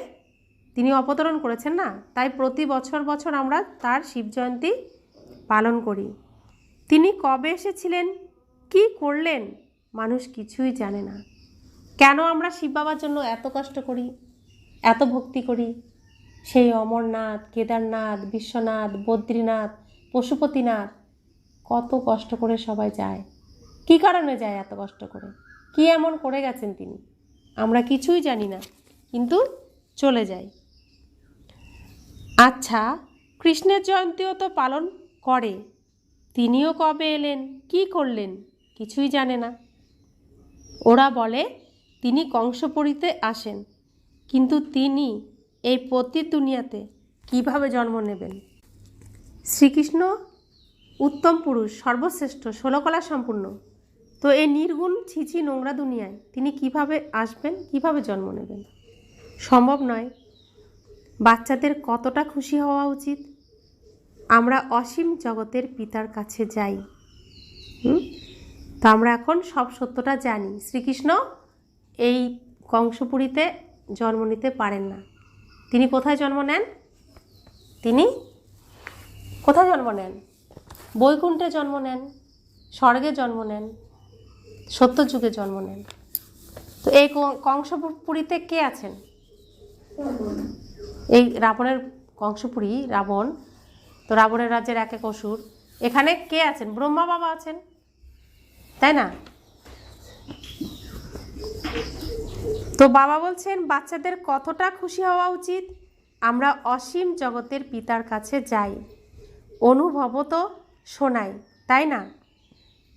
তিনি অবতরণ করেছেন না, তাই প্রতি বছর বছর আমরা তার শিব জয়ন্তী পালন করি। তিনি কবে এসেছিলেন, কি করলেন, মানুষ কিছুই জানে না। কেন আমরা শিব বাবার জন্য এত কষ্ট করি, এত ভক্তি করি? সেই অমরনাথ, কেদারনাথ, বিশ্বনাথ, বদ্রীনাথ, পশুপতিনাথ কত কষ্ট করে সবাই যায়। কি কারণে যায় এত কষ্ট করে? কি এমন করে গেছেন তিনি? আমরা কিছুই জানি না, কিন্তু চলে যাই। আচ্ছা, কৃষ্ণের জয়ন্তীও তো পালন করে, তিনিও কবে এলেন, কি করলেন, কিছুই জানে না। ওরা বলে তিনি কংসপুরীতে আসেন, কিন্তু তিনি এই পতিত দুনিয়াতে কিভাবে জন্ম নেবেন? শ্রীকৃষ্ণ উত্তম পুরুষ, সর্বশ্রেষ্ঠ, ষোলকলা সম্পূর্ণ, তো এই নির্গুণ ছিছি নোংরা দুনিয়ায় তিনি কিভাবে আসবেন, কিভাবে জন্ম নেবেন? সম্ভব নয়। বাচ্চাদের কতটা খুশি হওয়া উচিত, আমরা অসীম জগতের পিতার কাছে যাই। তো আমরা এখন সব সত্যটা জানি। শ্রীকৃষ্ণ এই কংসপুরীতে জন্ম নিতে পারেন না। তিনি কোথায় জন্ম নেন? তিনি কোথায় জন্ম নেন? বৈকুণ্ঠে জন্ম নেন, স্বর্গে জন্ম নেন, সত্যযুগে জন্ম নেন। তো এই কংসপুরীতে কে আছেন? এই রাবণের কংসপুরী, রাবণ, তো রাবণের রাজ্যের এক এক অসুর, এখানে কে আছেন? ব্রহ্মা বাবা আছেন, তাই না? তো বাবা বলছেন বাচ্চাদের কতটা খুশি হওয়া উচিত, আমরা অসীম জগতের পিতার কাছে যাই, অনুভব তো শোনাই, তাই না?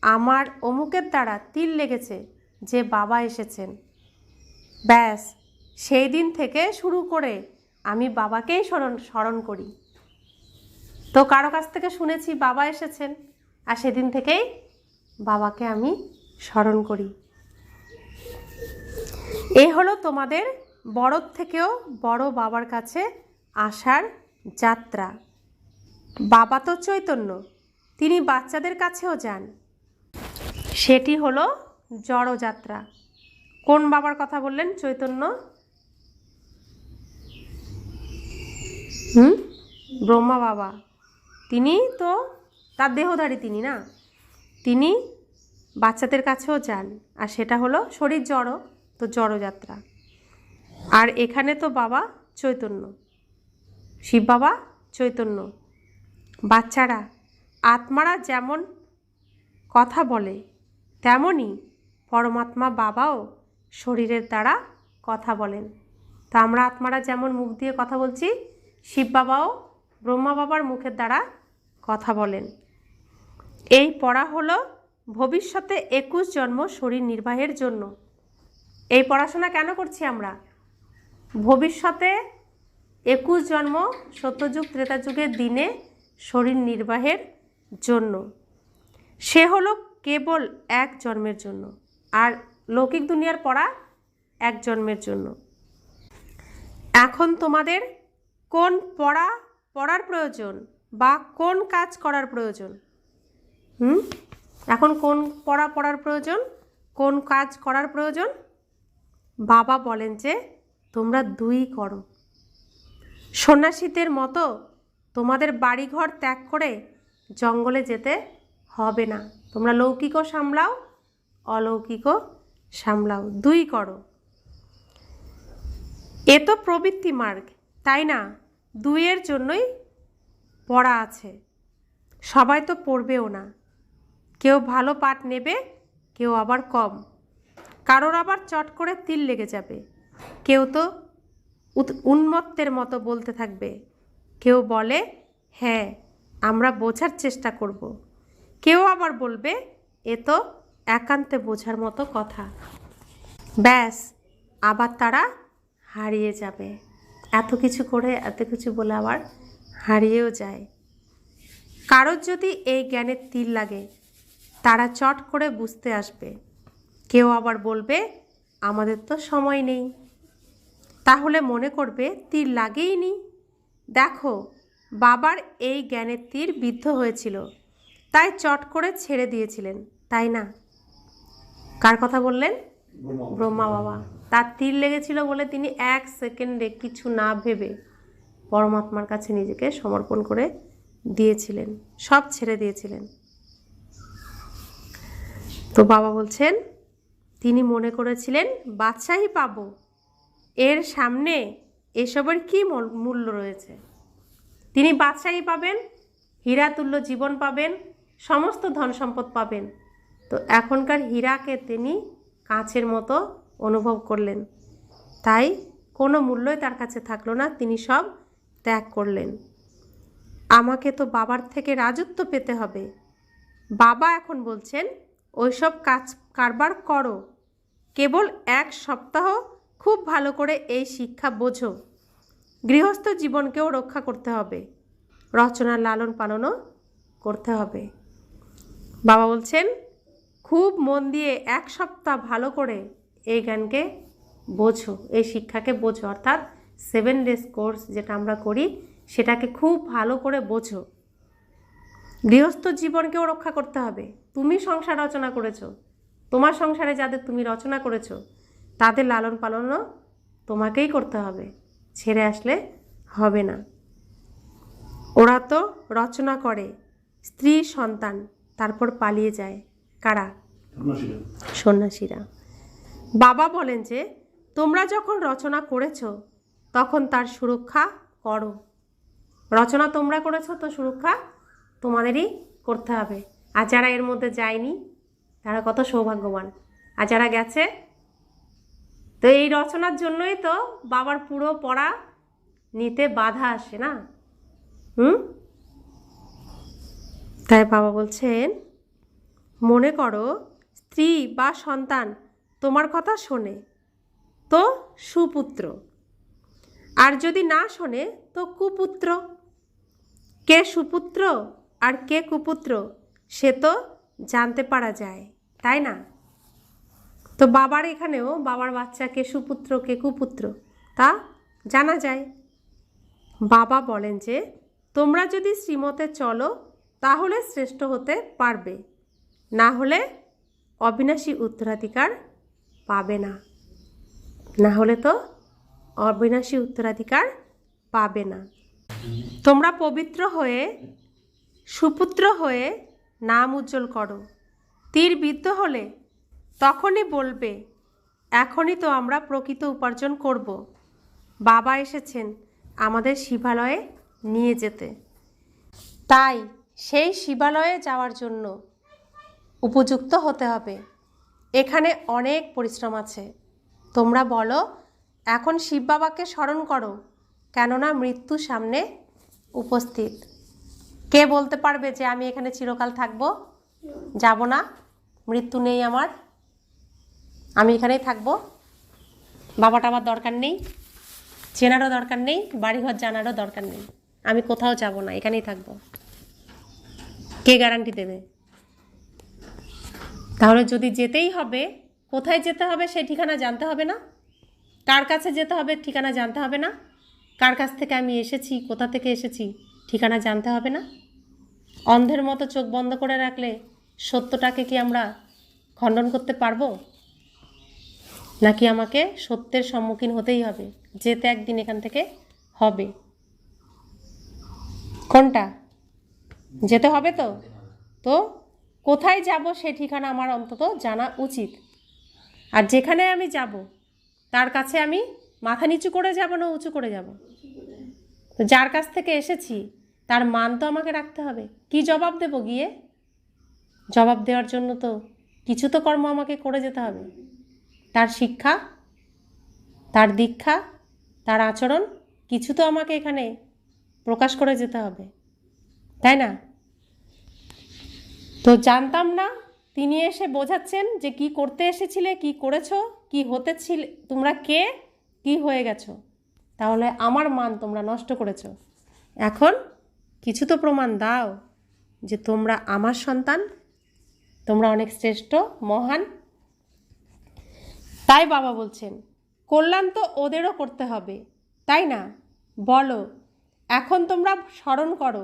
আমার অমুকের দ্বারা তিল লেগেছে যে বাবা এসেছেন, ব্যাস সেই দিন থেকে শুরু করে আমি বাবাকেই স্মরণ করি। তো কারো কাছ থেকে শুনেছি বাবা এসেছেন, আর সেদিন থেকেই বাবাকে আমি স্মরণ করি। এই হলো তোমাদের বড়র থেকেও বড় বাবার কাছে আসার যাত্রা। বাবা তো চৈতন্য, তিনি বাচ্চাদের কাছেও যান, সেটি হলো জড়যাত্রা। কোন বাবার কথা বললেন? চৈতন্য, ব্রহ্মা বাবা, তিনি তো তার দেহধারী, তিনি না, তিনি বাচ্চাদের কাছেও যান, আর সেটা হলো শরীর জড়, তো জড়যাত্রা। আর এখানে তো বাবা চৈতন্য, শিব বাবা চৈতন্য। বাচ্চারা, আত্মারা যেমন কথা বলে, তেমনই পরমাত্মা বাবাও শরীরের দ্বারা কথা বলেন। তা আমরা আত্মারা যেমন মুখ দিয়ে কথা বলছি, শিব বাবাও ব্রহ্মা বাবার মুখের দ্বারা কথা বলেন। এই পড়া হলো ভবিষ্যতে 21 জন্ম শরীর নির্বাহের জন্য। এই পড়াশোনা কেন করছি আমরা? ভবিষ্যতে 21 জন্ম সত্যযুগ ত্রেতা যুগের দিনে শরীর নির্বাহের জন্য। সে হলো কেবল এক জন্মের জন্য, আর লৌকিক দুনিয়ার পড়া এক জন্মের জন্য। এখন তোমাদের কোন পড়ার প্রয়োজন বা কোন কাজ করার প্রয়োজন? এখন কোন পড়ার প্রয়োজন, কোন কাজ করার প্রয়োজন? বাবা বলেন যে তোমরা দুই করো। সন্ন্যাসীদের মতো তোমাদের বাড়িঘর ত্যাগ করে জঙ্গলে যেতে হবে না। তোমরা লৌকিকও সামলাও, অলৌকিকও সামলাও, দুই করো। এ তো প্রবৃত্তি মার্গ, তাই না? দুইয়ের জন্যই পড়া আছে। সবাই তো পড়বেও না, কেউ ভালো পাঠ নেবে, কেউ আবার কম, কারোর আবার চট করে তিল লেগে যাবে, কেউ তো উন্মত্তের মতো বলতে থাকবে, কেউ বলে হ্যাঁ আমরা বোঝার চেষ্টা করব, কেউ আবার বলবে এ তো একান্তে বোঝার মতো কথা, ব্যাস আবার তারা হারিয়ে যাবে। এত কিছু করে, এত কিছু বলে আবার হারিয়েও যায়। কারোর যদি এই জ্ঞানের তিল লাগে, তারা চট করে বুঝতে আসবে। কেউ আবার বলবে আমাদের তো সময় নেই, তাহলে মনে করবে তীর লাগেই নি, দেখো, বাবার এই জ্ঞানের তীর বিদ্ধ হয়েছিল, তাই চট করে ছেড়ে দিয়েছিলেন, তাই না? কার কথা বললেন? ব্রহ্মা বাবা। তার তীর লেগেছিল বলে তিনি 1 সেকেন্ডে কিছু না ভেবে পরমাত্মার কাছে নিজেকে সমর্পণ করে দিয়েছিলেন, সব ছেড়ে দিয়েছিলেন। তো বাবা বলছেন তিনি মনে করেছিলেন বাদশাহী পাবো, এর সামনে এসবের কি মূল্য রয়েছে। তিনি বাদশাহী পাবেন, হীরাতুল্য জীবন পাবেন, সমস্ত ধন সম্পদ পাবেন। তো এখনকার হীরাকে তিনি কাঁচের মতো অনুভব করলেন, তাই কোনো মূল্যই তার কাছে থাকলো না, তিনি সব ত্যাগ করলেন। আমাকে তো বাবার থেকে রাজত্ব পেতে হবে। বাবা এখন বলছেন ওইসব কাজ কারবার করো, কেবল 1 সপ্তাহ খুব ভালো করে এই শিক্ষা বোঝো। গৃহস্থ জীবনকেও রক্ষা করতে হবে, রচনার লালন পালনও করতে হবে। বাবা বলছেন খুব মন দিয়ে 1 সপ্তাহ ভালো করে এই জ্ঞানকে বোঝো, এই শিক্ষাকে বোঝো, অর্থাৎ 7 ডেজ কোর্স যেটা আমরা করি সেটাকে খুব ভালো করে বোঝো। গৃহস্থ জীবনকেও রক্ষা করতে হবে। তুমি সংসার রচনা করেছো, তোমার সংসারে যাদের তুমি রচনা করেছো তাদের লালন পালনও তোমাকেই করতে হবে, ছেড়ে আসলে হবে না। ওরা তো রচনা করে, স্ত্রী সন্তান, তারপর পালিয়ে যায়। কারা? সন্ন্যাসীরা। বাবা বলেন যে তোমরা যখন রচনা করেছো তখন তার সুরক্ষা করো। রচনা তোমরা করেছো, তো সুরক্ষা তোমাদেরই করতে হবে। আর যারা এর মধ্যে যায়নি তারা কত সৌভাগ্যবান, আর যারা গেছে, তো এই রচনার জন্যই তো বাবার পুরো পড়া নিতে বাধা আসে না। তাই বাবা বলছেন মনে করো স্ত্রী বা সন্তান তোমার কথা শোনে তো সুপুত্র, আর যদি না শোনে তো কুপুত্র। কে সুপুত্র আর কে কুপুত্র সে তো জানতে পারা যায়, তাই না? তো বাবার এখানেও বাবার বাচ্চা কে সুপুত্র কে কুপুত্র তা জানা যায়। বাবা বলেন যে তোমরা যদি শ্রীমতে চলো তাহলে শ্রেষ্ঠ হতে পারবে, না হলে অবিনাশী উত্তরাধিকার পাবে না। না হলে তো অবিনাশী উত্তরাধিকার পাবে না। তোমরা পবিত্র হয়ে সুপুত্র হয়ে নাম উজ্জ্বল করো। তীর বিদ্ধ হলে তখনই বলবে এখনই তো আমরা প্রকৃত উপার্জন করব। বাবা এসেছেন আমাদের শিবালয়ে নিয়ে যেতে, তাই সেই শিবালয়ে যাওয়ার জন্য উপযুক্ত হতে হবে। এখানে অনেক পরিশ্রম আছে। তোমরা বলো এখন শিব বাবাকে স্মরণ করো, কেননা মৃত্যু সামনে উপস্থিত। কে বলতে পারবে যে আমি এখানে চিরকাল থাকবো, যাব না, মৃত্যু নেই আমার, আমি এখানেই থাকবো, বাবাটা আমার দরকার নেই, চেনারও দরকার নেই, বাড়িঘর জানারও দরকার নেই, আমি কোথাও যাব না, এখানেই থাকবো? কে গ্যারান্টি দেবে? তাহলে যদি যেতেই হবে, কোথায় যেতে হবে সেই ঠিকানা জানতে হবে না? কার কাছে যেতে হবে ঠিকানা জানতে হবে না? কার কাছ থেকে আমি এসেছি, কোথা থেকে এসেছি ঠিকানা জানতে হবে না? অন্ধের মতো চোখ বন্ধ করে রাখলে সত্যটাকে কি আমরা খণ্ডন করতে পারবো? নাকি আমাকে সত্যের সম্মুখীন হতেই হবে, যেতে একদিন এখান থেকে হবে? কোনটা? যেতে হবে তো। তো কোথায় যাব সে ঠিকানা আমার অন্তত জানা উচিত। আর যেখানে আমি যাব তার কাছে আমি মাথা নিচু করে যাব না উঁচু করে যাব? তো যার কাছ থেকে এসেছি তার মান তো আমাকে রাখতে হবে। কি জবাব দেব গিয়ে? জবাব দেওয়ার জন্য তো কিছু তো কর্ম আমাকে করে যেতে হবে। তার শিক্ষা, তার দীক্ষা, তার আচরণ কিছু তো আমাকে এখানে প্রকাশ করে যেতে হবে, তাই না? তো জানতাম না, তিনি এসে বোঝাচ্ছেন যে কি করতে এসেছিলে, কি করেছো, কি হতেছিলে, তোমরা কে, কি হয়ে গেছো। তাহলে আমার মান তোমরা নষ্ট করেছো। এখন কিছু তো প্রমাণ দাও যে তোমরা আমার সন্তান, তোমরা অনেক শ্রেষ্ঠ, মহান। তাই বাবা বলছেন কল্যাণ তো ওদেরও করতে হবে, তাই না? বলো এখন তোমরা স্মরণ করো,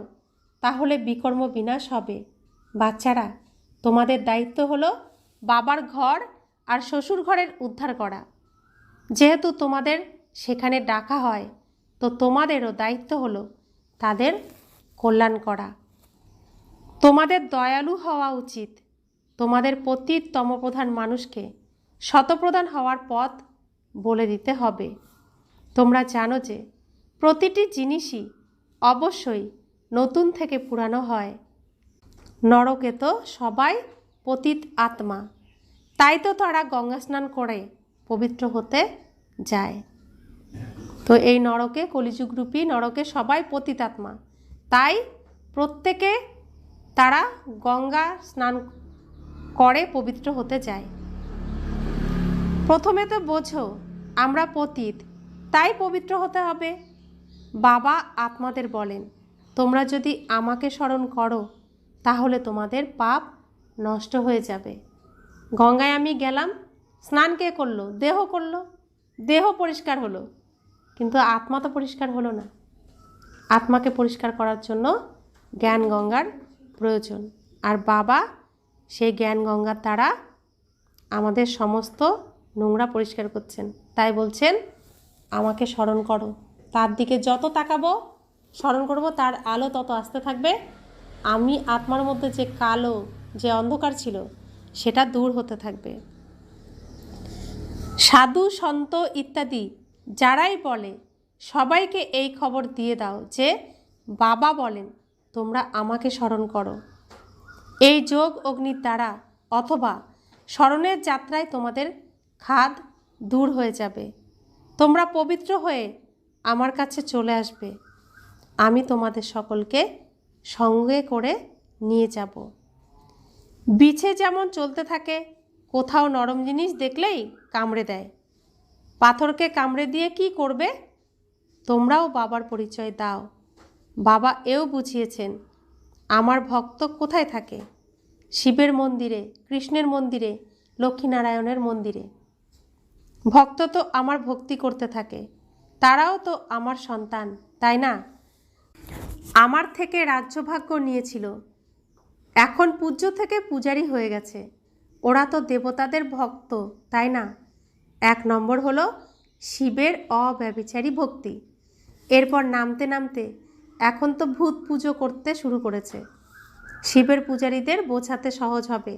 তাহলে বিকর্ম বিনাশ হবে। বাচ্চারা, তোমাদের দায়িত্ব হলো বাবার ঘর আর শ্বশুর ঘরের উদ্ধার করা। যেহেতু তোমাদের সেখানে ডাকা হয়, তো তোমাদেরও দায়িত্ব হলো তাদের কল্যাণ করা। তোমাদের দয়ালু হওয়া উচিত। তোমাদের পতিত তমপ্রধান মানুষকে শতপ্রধান হওয়ার পথ বলে দিতে হবে। তোমরা জানো যে প্রতিটি জিনিসই অবশ্যই নতুন থেকে পুরানো হয়। নরকে তো সবাই পতিত আত্মা, তাই তো তারা গঙ্গা স্নান করে পবিত্র হতে যায়। তো এই নরকে, কলিযুগরূপী নরকে সবাই পতিত আত্মা, তাই প্রত্যেকে তারা গঙ্গা স্নান করে পবিত্র হতে যায়। প্রথমে তো বোঝো আমরা পতিত, তাই পবিত্র হতে হবে। বাবা আত্মাদের বলেন, তোমরা যদি আমাকে স্মরণ করো তাহলে তোমাদের পাপ নষ্ট হয়ে যাবে। গঙ্গায় আমি গেলাম, স্নান কে করলো? দেহ করলো, দেহ পরিষ্কার হলো, কিন্তু আত্মা তো পরিষ্কার হলো না। আত্মাকে পরিষ্কার করার জন্য জ্ঞান গঙ্গার প্রয়োজন, আর বাবা সেই জ্ঞান গঙ্গার দ্বারা আমাদের সমস্ত নোংরা পরিষ্কার করছেন। তাই বলছেন আমাকে স্মরণ করো। তার দিকে যত তাকাবো, স্মরণ করব, তার আলো তত আসতে থাকবে। আমি আত্মার মধ্যে যে কালো, যে অন্ধকার ছিল, সেটা দূর হতে থাকবে। সাধু সন্ত ইত্যাদি যারাই বলে, সবাইকে এই খবর দিয়ে দাও যে বাবা বলেন তোমরা আমাকে স্মরণ করো। এই যোগ অগ্নির দ্বারা অথবা স্মরণের যাত্রায় তোমাদের খাদ দূর হয়ে যাবে। তোমরা পবিত্র হয়ে আমার কাছে চলে আসবে। আমি তোমাদের সকলকে সঙ্গে করে নিয়ে যাব। বিছে যেমন চলতে থাকে, কোথাও নরম জিনিস দেখলেই কামড়ে দেয়। পাথরকে কামড়ে দিয়ে কি করবে? তোমরাও বাবার পরিচয় দাও। বাবা এও বুঝিয়েছেন, আমার ভক্ত কোথায় থাকে? শিবের মন্দিরে, কৃষ্ণের মন্দিরে, লক্ষ্মীনারায়ণের মন্দিরে। ভক্ত তো আমার ভক্তি করতে থাকে, তারাও তো আমার সন্তান, তাই না? আমার থেকে রাজ্যভাগ্য নিয়েছিল, এখন পূজ্য থেকে পূজারী হয়ে গেছে। ওরা তো দেবতাদের ভক্ত, তাই না? 1 নম্বর হলো শিবের অব্যভিচারী ভক্তি। এরপর নামতে নামতে এখন তো ভূত পুজো করতে শুরু করেছে। শিবের পূজারীদের বোঝাতে সহজ হবে।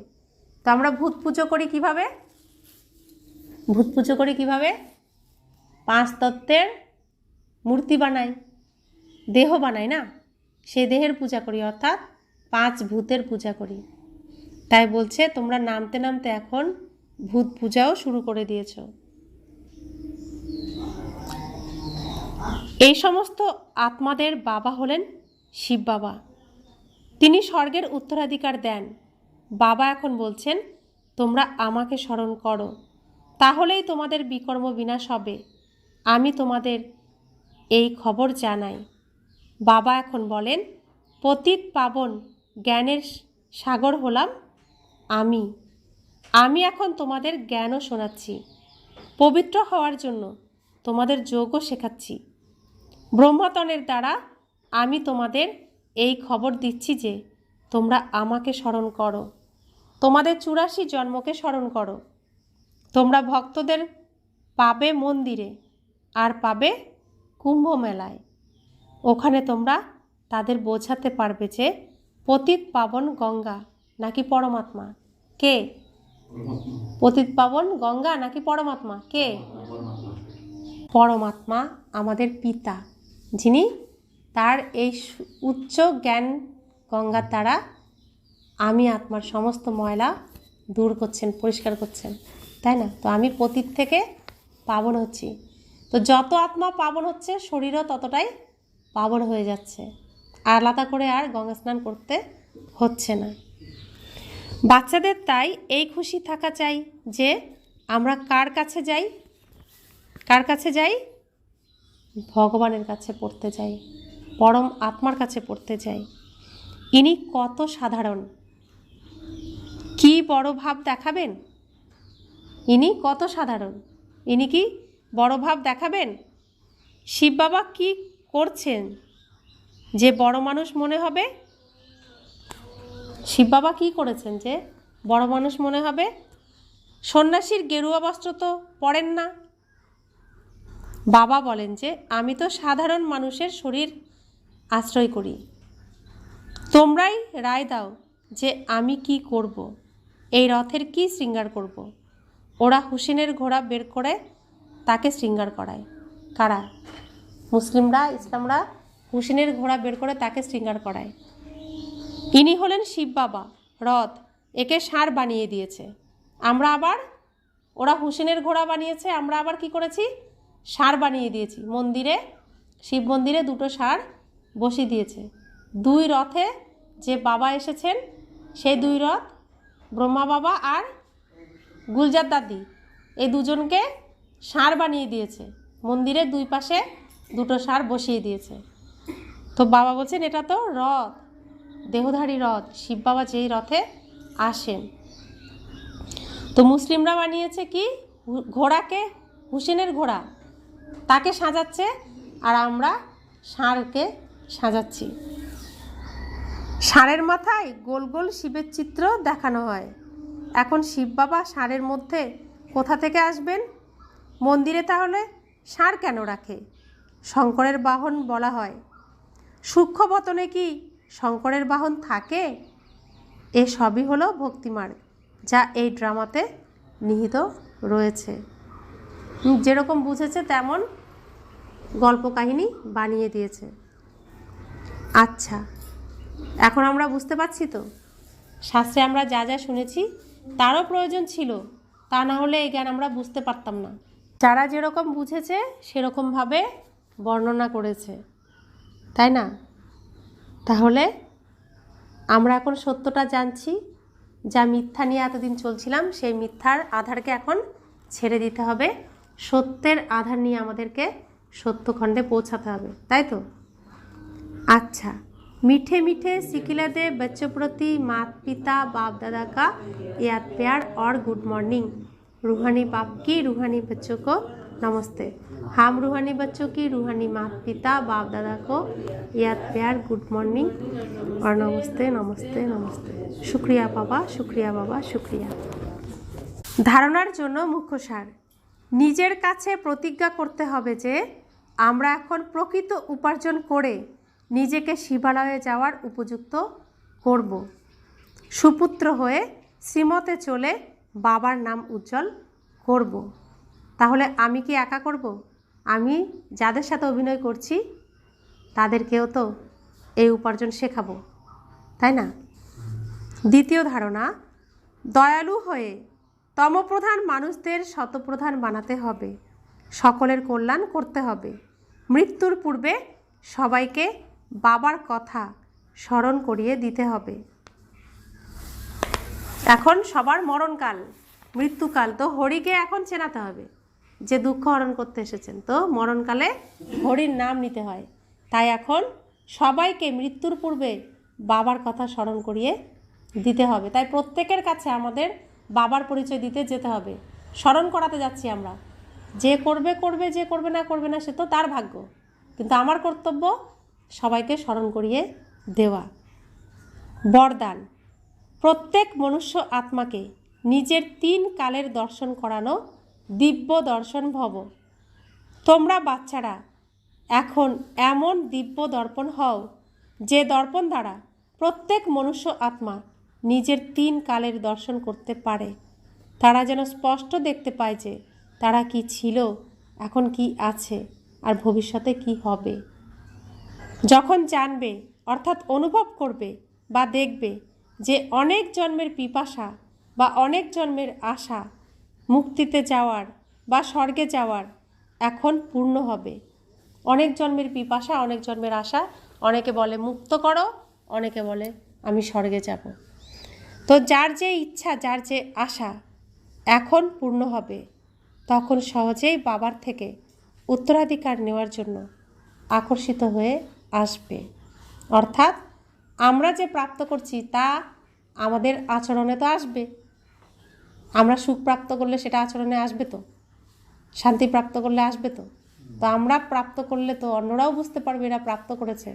তো আমরা ভূত পুজো করি কিভাবে? ভূত পুজো করি কিভাবে? 5 তত্ত্বের মূর্তি বানাই, দেহ বানাই না, সেই দেহের পূজা করি, অর্থাৎ 5 ভূতের পূজা করি। তাই বলছে তোমরা নামতে নামতে এখন ভূত পূজাও শুরু করে দিয়েছ। এই সমস্ত আত্মাদের বাবা হলেন শিব বাবা। তিনি স্বর্গের উত্তরাধিকার দেন। বাবা এখন বলছেন তোমরা আমাকে স্মরণ করো, তাহলেই তোমাদের বিকর্ম বিনাশ হবে। আমি তোমাদের এই খবর জানাই। বাবা এখন বলেন, পতিত পাবন জ্ঞানের সাগর হলাম আমি এখন তোমাদের জ্ঞানও শোনাচ্ছি, পবিত্র হওয়ার জন্য তোমাদের যোগও শেখাচ্ছি। ব্রহ্মতনের দ্বারা আমি তোমাদের এই খবর দিচ্ছি যে তোমরা আমাকে স্মরণ করো, তোমাদের 84 জন্মকে স্মরণ করো। তোমরা ভক্তদের পাবে মন্দিরে আর পাবে কুম্ভ মেলায়। ওখানে তোমরা তাদের বোঝাতে পারবে যে পতিত পাবন গঙ্গা নাকি পরমাত্মা কে? পতিত পাবন গঙ্গা নাকি পরমাত্মা কে? পরমাত্মা আমাদের পিতা, যিনি তার এই উচ্চ জ্ঞান গঙ্গার দ্বারা আমি আত্মার সমস্ত ময়লা দূর করছেন, পরিষ্কার করছেন, তাই না? তো আমি পতিত থেকে পাবন হচ্ছি। তো যত আত্মা পাবন হচ্ছে, শরীরও ততটাই পাবন হয়ে যাচ্ছে। আলাদা করে আর গঙ্গা স্নান করতে হচ্ছে না। বাচ্চাদের তাই এই খুশি থাকা চাই যে আমরা কার কাছে যাই? কার কাছে যাই? ভগবানের কাছে পড়তে যাই, পরম আত্মার কাছে পড়তে যাই। ইনি কত সাধারণ, কি বড় ভাব দেখাবেন? ইনি কত সাধারণ, ইনি কি বড় ভাব দেখাবেন? শিব বাবা কি করছেন যে বড় মানুষ মনে হবে। শিব বাবা কী করেছেন যে বড় মানুষ মনে হবে? সন্ন্যাসীর গেরুয়া বস্ত্র তো পরেন না। বাবা বলেন যে আমি তো সাধারণ মানুষের শরীর আশ্রয় করি, তোমরাই রায় দাও যে আমি কি করব, এই রথের কি শৃঙ্গার করব। ওরা হুসেনের ঘোড়া বের করে তাকে শৃঙ্গার করায়। কারা? মুসলিমরা, ইসলামরা হুসেনের ঘোড়া বের করে তাকে শৃঙ্গার করায়। ইনি হলেন শিব বাবা। রথ একে ষাঁড় বানিয়ে দিয়েছে। আমরা আবার, ওরা হুসেনের ঘোড়া বানিয়েছে, আমরা আবার কি করেছি? ষাঁড় বানিয়ে দিয়েছি। মন্দিরে, শিব মন্দিরে দুটো ষাঁড় বসিয়ে দিয়েছে। দুই রথে যে বাবা এসেছেন, সেই দুই রথ ব্রহ্মা বাবা আর গুলজার দাদি, এই দুজনকে ষাঁড় বানিয়ে দিয়েছে। মন্দিরের দুই পাশে দুটো ষাঁড় বসিয়ে দিয়েছে। তো বাবা বলছেন এটা তো রথ, দেহধারী রথ, শিব বাবা যেই রথে আসেন। তো মুসলিমরা বানিয়েছে কি? ঘোড়াকে, হুসেনের ঘোড়া, তাকে সাজাচ্ছে, আর আমরা ষাঁড়কে সাজাচ্ছি। ষাঁড়ের মাথায় গোল গোল শিবের চিত্র দেখানো হয়। এখন শিব বাবা ষাঁড়ের মধ্যে কোথা থেকে আসবেন? মন্দিরে তাহলে ষাঁড় কেন রাখে? শঙ্করের বাহন বলা হয়। সূক্ষ্ম বতনে কি শঙ্করের বাহন থাকে? এ সবই হলো ভক্তিমার্গ, যা এই ড্রামাতে নিহিত রয়েছে। যেরকম বুঝেছে তেমন গল্প কাহিনী বানিয়ে দিয়েছে। আচ্ছা, এখন আমরা বুঝতে পারছি তো? শাস্ত্রে আমরা যা যা শুনেছি তারও প্রয়োজন ছিল, তা না হলে এই জ্ঞান আমরা বুঝতে পারতাম না। যারা যেরকম বুঝেছে সেরকমভাবে বর্ণনা করেছে, তাই না? তাহলে আমরা এখন সত্যটা জানছি। যা মিথ্যা নিয়ে এতদিন চলছিলাম, সেই মিথ্যার আধারকে এখন ছেড়ে দিতে হবে। সত্যের আধার নিয়ে আমাদেরকে সত্যখণ্ডে পৌঁছাতে হবে, তাই তো? अच्छा, मीठे मीठे सिकिला दे बच्चों प्रति माता पिता बाप दादा का याद प्यार और गुड मॉर्निंग। रूहानी बाप की रूहानी बच्चों को नमस्ते। हम रूहानी बच्चों की रूहानी माता पिता बाप दादा को याद प्यार गुड मॉर्निंग और नमस्ते नमस्ते नमस्ते। शुक्रिया बाबा, शुक्रिया बाबा, शुक्रिया। ধারণার জন্য মুখ্য সার। নিজের কাছে প্রতিজ্ঞা করতে হবে যে আমরা এখন প্রকৃত উপার্জন করে নিজেকে শিবালয়ে যাওয়ার উপযুক্ত করব, সুপুত্র হয়ে শ্রীমতে চলে বাবার নাম উজ্জ্বল করব। তাহলে আমি কি একা করব? আমি যাদের সাথে অভিনয় করছি তাদেরকেও তো এই উপার্জন শেখাবো, তাই না? দ্বিতীয় ধারণা, দয়ালু হয়ে তমপ্রধান মানুষদের শতপ্রধান বানাতে হবে, সকলের কল্যাণ করতে হবে। মৃত্যুর পূর্বে সবাইকে বাবার কথা স্মরণ করিয়ে দিতে হবে। এখন সবার মরণকাল, মৃত্যুকাল, তো হরিকে এখন চেনাতে হবে যে দুঃখ হরণ করতে এসেছেন। তো মরণকালে হরির নাম নিতে হয়, তাই এখন সবাইকে মৃত্যুর পূর্বে বাবার কথা স্মরণ করিয়ে দিতে হবে। তাই প্রত্যেকের কাছে আমাদের বাবার পরিচয় দিতে যেতে হবে, স্মরণ করাতে যাচ্ছি আমরা। যে করবে করবে, যে করবে না সে তো তার ভাগ্য, কিন্তু আমার কর্তব্য সবাইকে স্মরণ করিয়ে দেওয়া। বরদান, প্রত্যেক মনুষ্য আত্মাকে নিজের 3 কালের দর্শন করানো দিব্য দর্শন ভব। তোমরা বাচ্চারা এখন এমন দিব্য দর্পণ হও যে দর্পণ দ্বারা প্রত্যেক মনুষ্য আত্মা নিজের 3 কালের দর্শন করতে পারে। তারা যেন স্পষ্ট দেখতে পায় যে তারা কি ছিল, এখন কি আছে, আর ভবিষ্যতে কি হবে। যখন জানবে অর্থাৎ অনুভব করবে বা দেখবে যে অনেক জন্মের পিপাসা বা অনেক জন্মের আশা মুক্তিতে যাওয়ার বা স্বর্গে যাওয়ার এখন পূর্ণ হবে। অনেক জন্মের পিপাসা, অনেক জন্মের আশা, অনেকে বলে মুক্ত করো, অনেকে বলে আমি স্বর্গে যাব। তো যার যে ইচ্ছা, যার যে আশা এখন পূর্ণ হবে, তখন সহজেই বাবার থেকে উত্তরাধিকার নেওয়ার জন্য আকর্ষিত হয়ে আসবে। অর্থাৎ আমরা যে প্রাপ্ত করছি তা আমাদের আচরণে তো আসবে। আমরা সুখ প্রাপ্ত করলে সেটা আচরণে আসবে, তো শান্তি প্রাপ্ত করলে আসবে। তো আমরা প্রাপ্ত করলে তো অন্যরাও বুঝতে পারবে এরা প্রাপ্ত করেছে,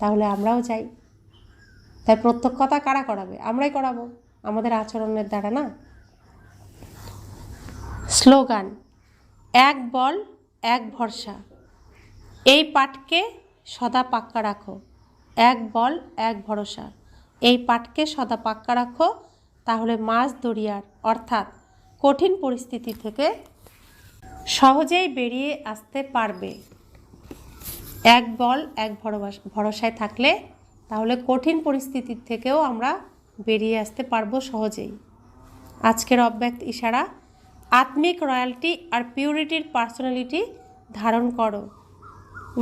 তাহলে আমরাও যাই। তাই প্রত্যক্ষতা কারা করাবে? আমরাই করাবো, আমাদের আচরণের দ্বারা না। স্লোগান: এক বল এক ভরসা। এই পাঠকে সদা পাক্কা রাখো। এক বল এক ভরসা। এই পাঠকে সদা পাক্কা রাখো, তাহলে মাছ দরিয়ার অর্থাৎ কঠিন পরিস্থিতি থেকে সহজেই বেরিয়ে আসতে পারবে। এক বল এক ভরসায় থাকলে তাহলে কঠিন পরিস্থিতির থেকেও আমরা বেরিয়ে আসতে পারবো সহজেই। আজকের অব্যক্ত ইশারা: আত্মিক রয়্যালটি আর পিউরিটির পার্সোনালিটি ধারণ করো।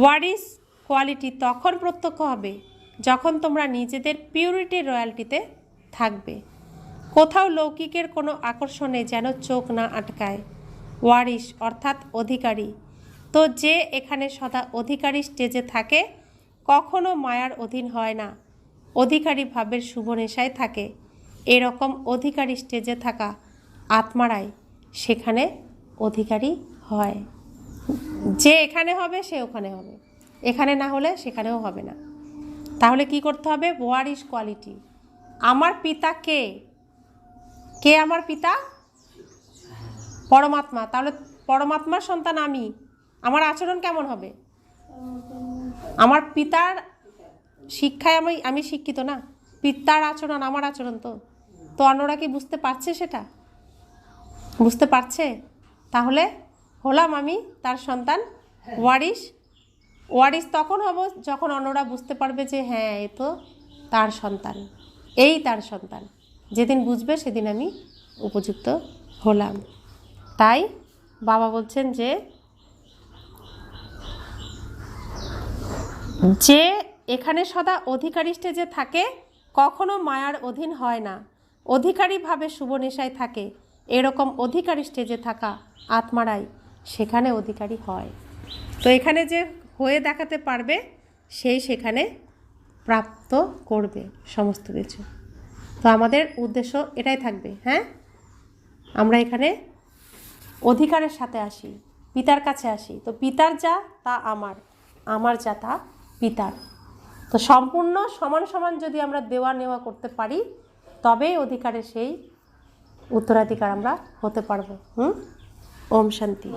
হোয়াট ইজ কোয়ালিটি তখন প্রত্যক্ষ হবে যখন তোমরা নিজেদের পিউরিটির রয়্যালটিতে থাকবে। কোথাও লৌকিকের কোনো আকর্ষণে যেন চোখ না আটকায়। ওয়ারিশ অর্থাৎ অধিকারী। তো যে এখানে সদা অধিকারী স্টেজে থাকে কখনো মায়ার অধীন হয় না, অধিকারী ভাবের শুভ নেশায় থাকে। এরকম অধিকারী স্টেজে থাকা আত্মারাই সেখানে অধিকারী হয়। যে এখানে হবে সে ওখানে হবে, এখানে না হলে সেখানেও হবে না। তাহলে কি করতে হবে? ওয়ারিশ কোয়ালিটি। আমার পিতা কে? কে আমার পিতা? পরমাত্মা। তাহলে পরমাত্মার সন্তান আমি, আমার আচরণ কেমন হবে? আমার পিতার শিক্ষায় আমি শিক্ষিত না, পিতার আচরণ আমার আচরণ। তো অন্যরা কি বুঝতে পারছে? সেটা বুঝতে পারছে? তাহলে হলাম আমি তার সন্তান, ওয়ারিশ। ওয়ারিশ তখন হব যখন অন্যরা বুঝতে পারবে যে হ্যাঁ এ তো তার সন্তান, এই তার সন্তান। যেদিন বুঝবে সেদিন আমি উপযুক্ত হলাম। তাই বাবা বলছেন যে যে এখানে সদা অধিকারী স্টেজে থাকে কখনো মায়ার অধীন হয় না, অধিকারীভাবে শুভ নেশায় থাকে। এরকম অধিকারী স্টেজে থাকা আত্মারাই সেখানে অধিকারী হয়। তো এখানে যে হয়ে দেখাতে পারবে সেই সেখানে প্রাপ্ত করবে সমস্ত কিছু। তো আমাদের উদ্দেশ্য এটাই থাকবে। হ্যাঁ, আমরা এখানে অধিকারের সাথে আসি, পিতার কাছে আসি। তো পিতার যা তা আমার, আমার যা তা পিতার। তো সম্পূর্ণ সমান সমান যদি আমরা দেওয়া নেওয়া করতে পারি তবেই অধিকারের সেই উত্তরাধিকার আমরা হতে পারবো। ওম শান্তি।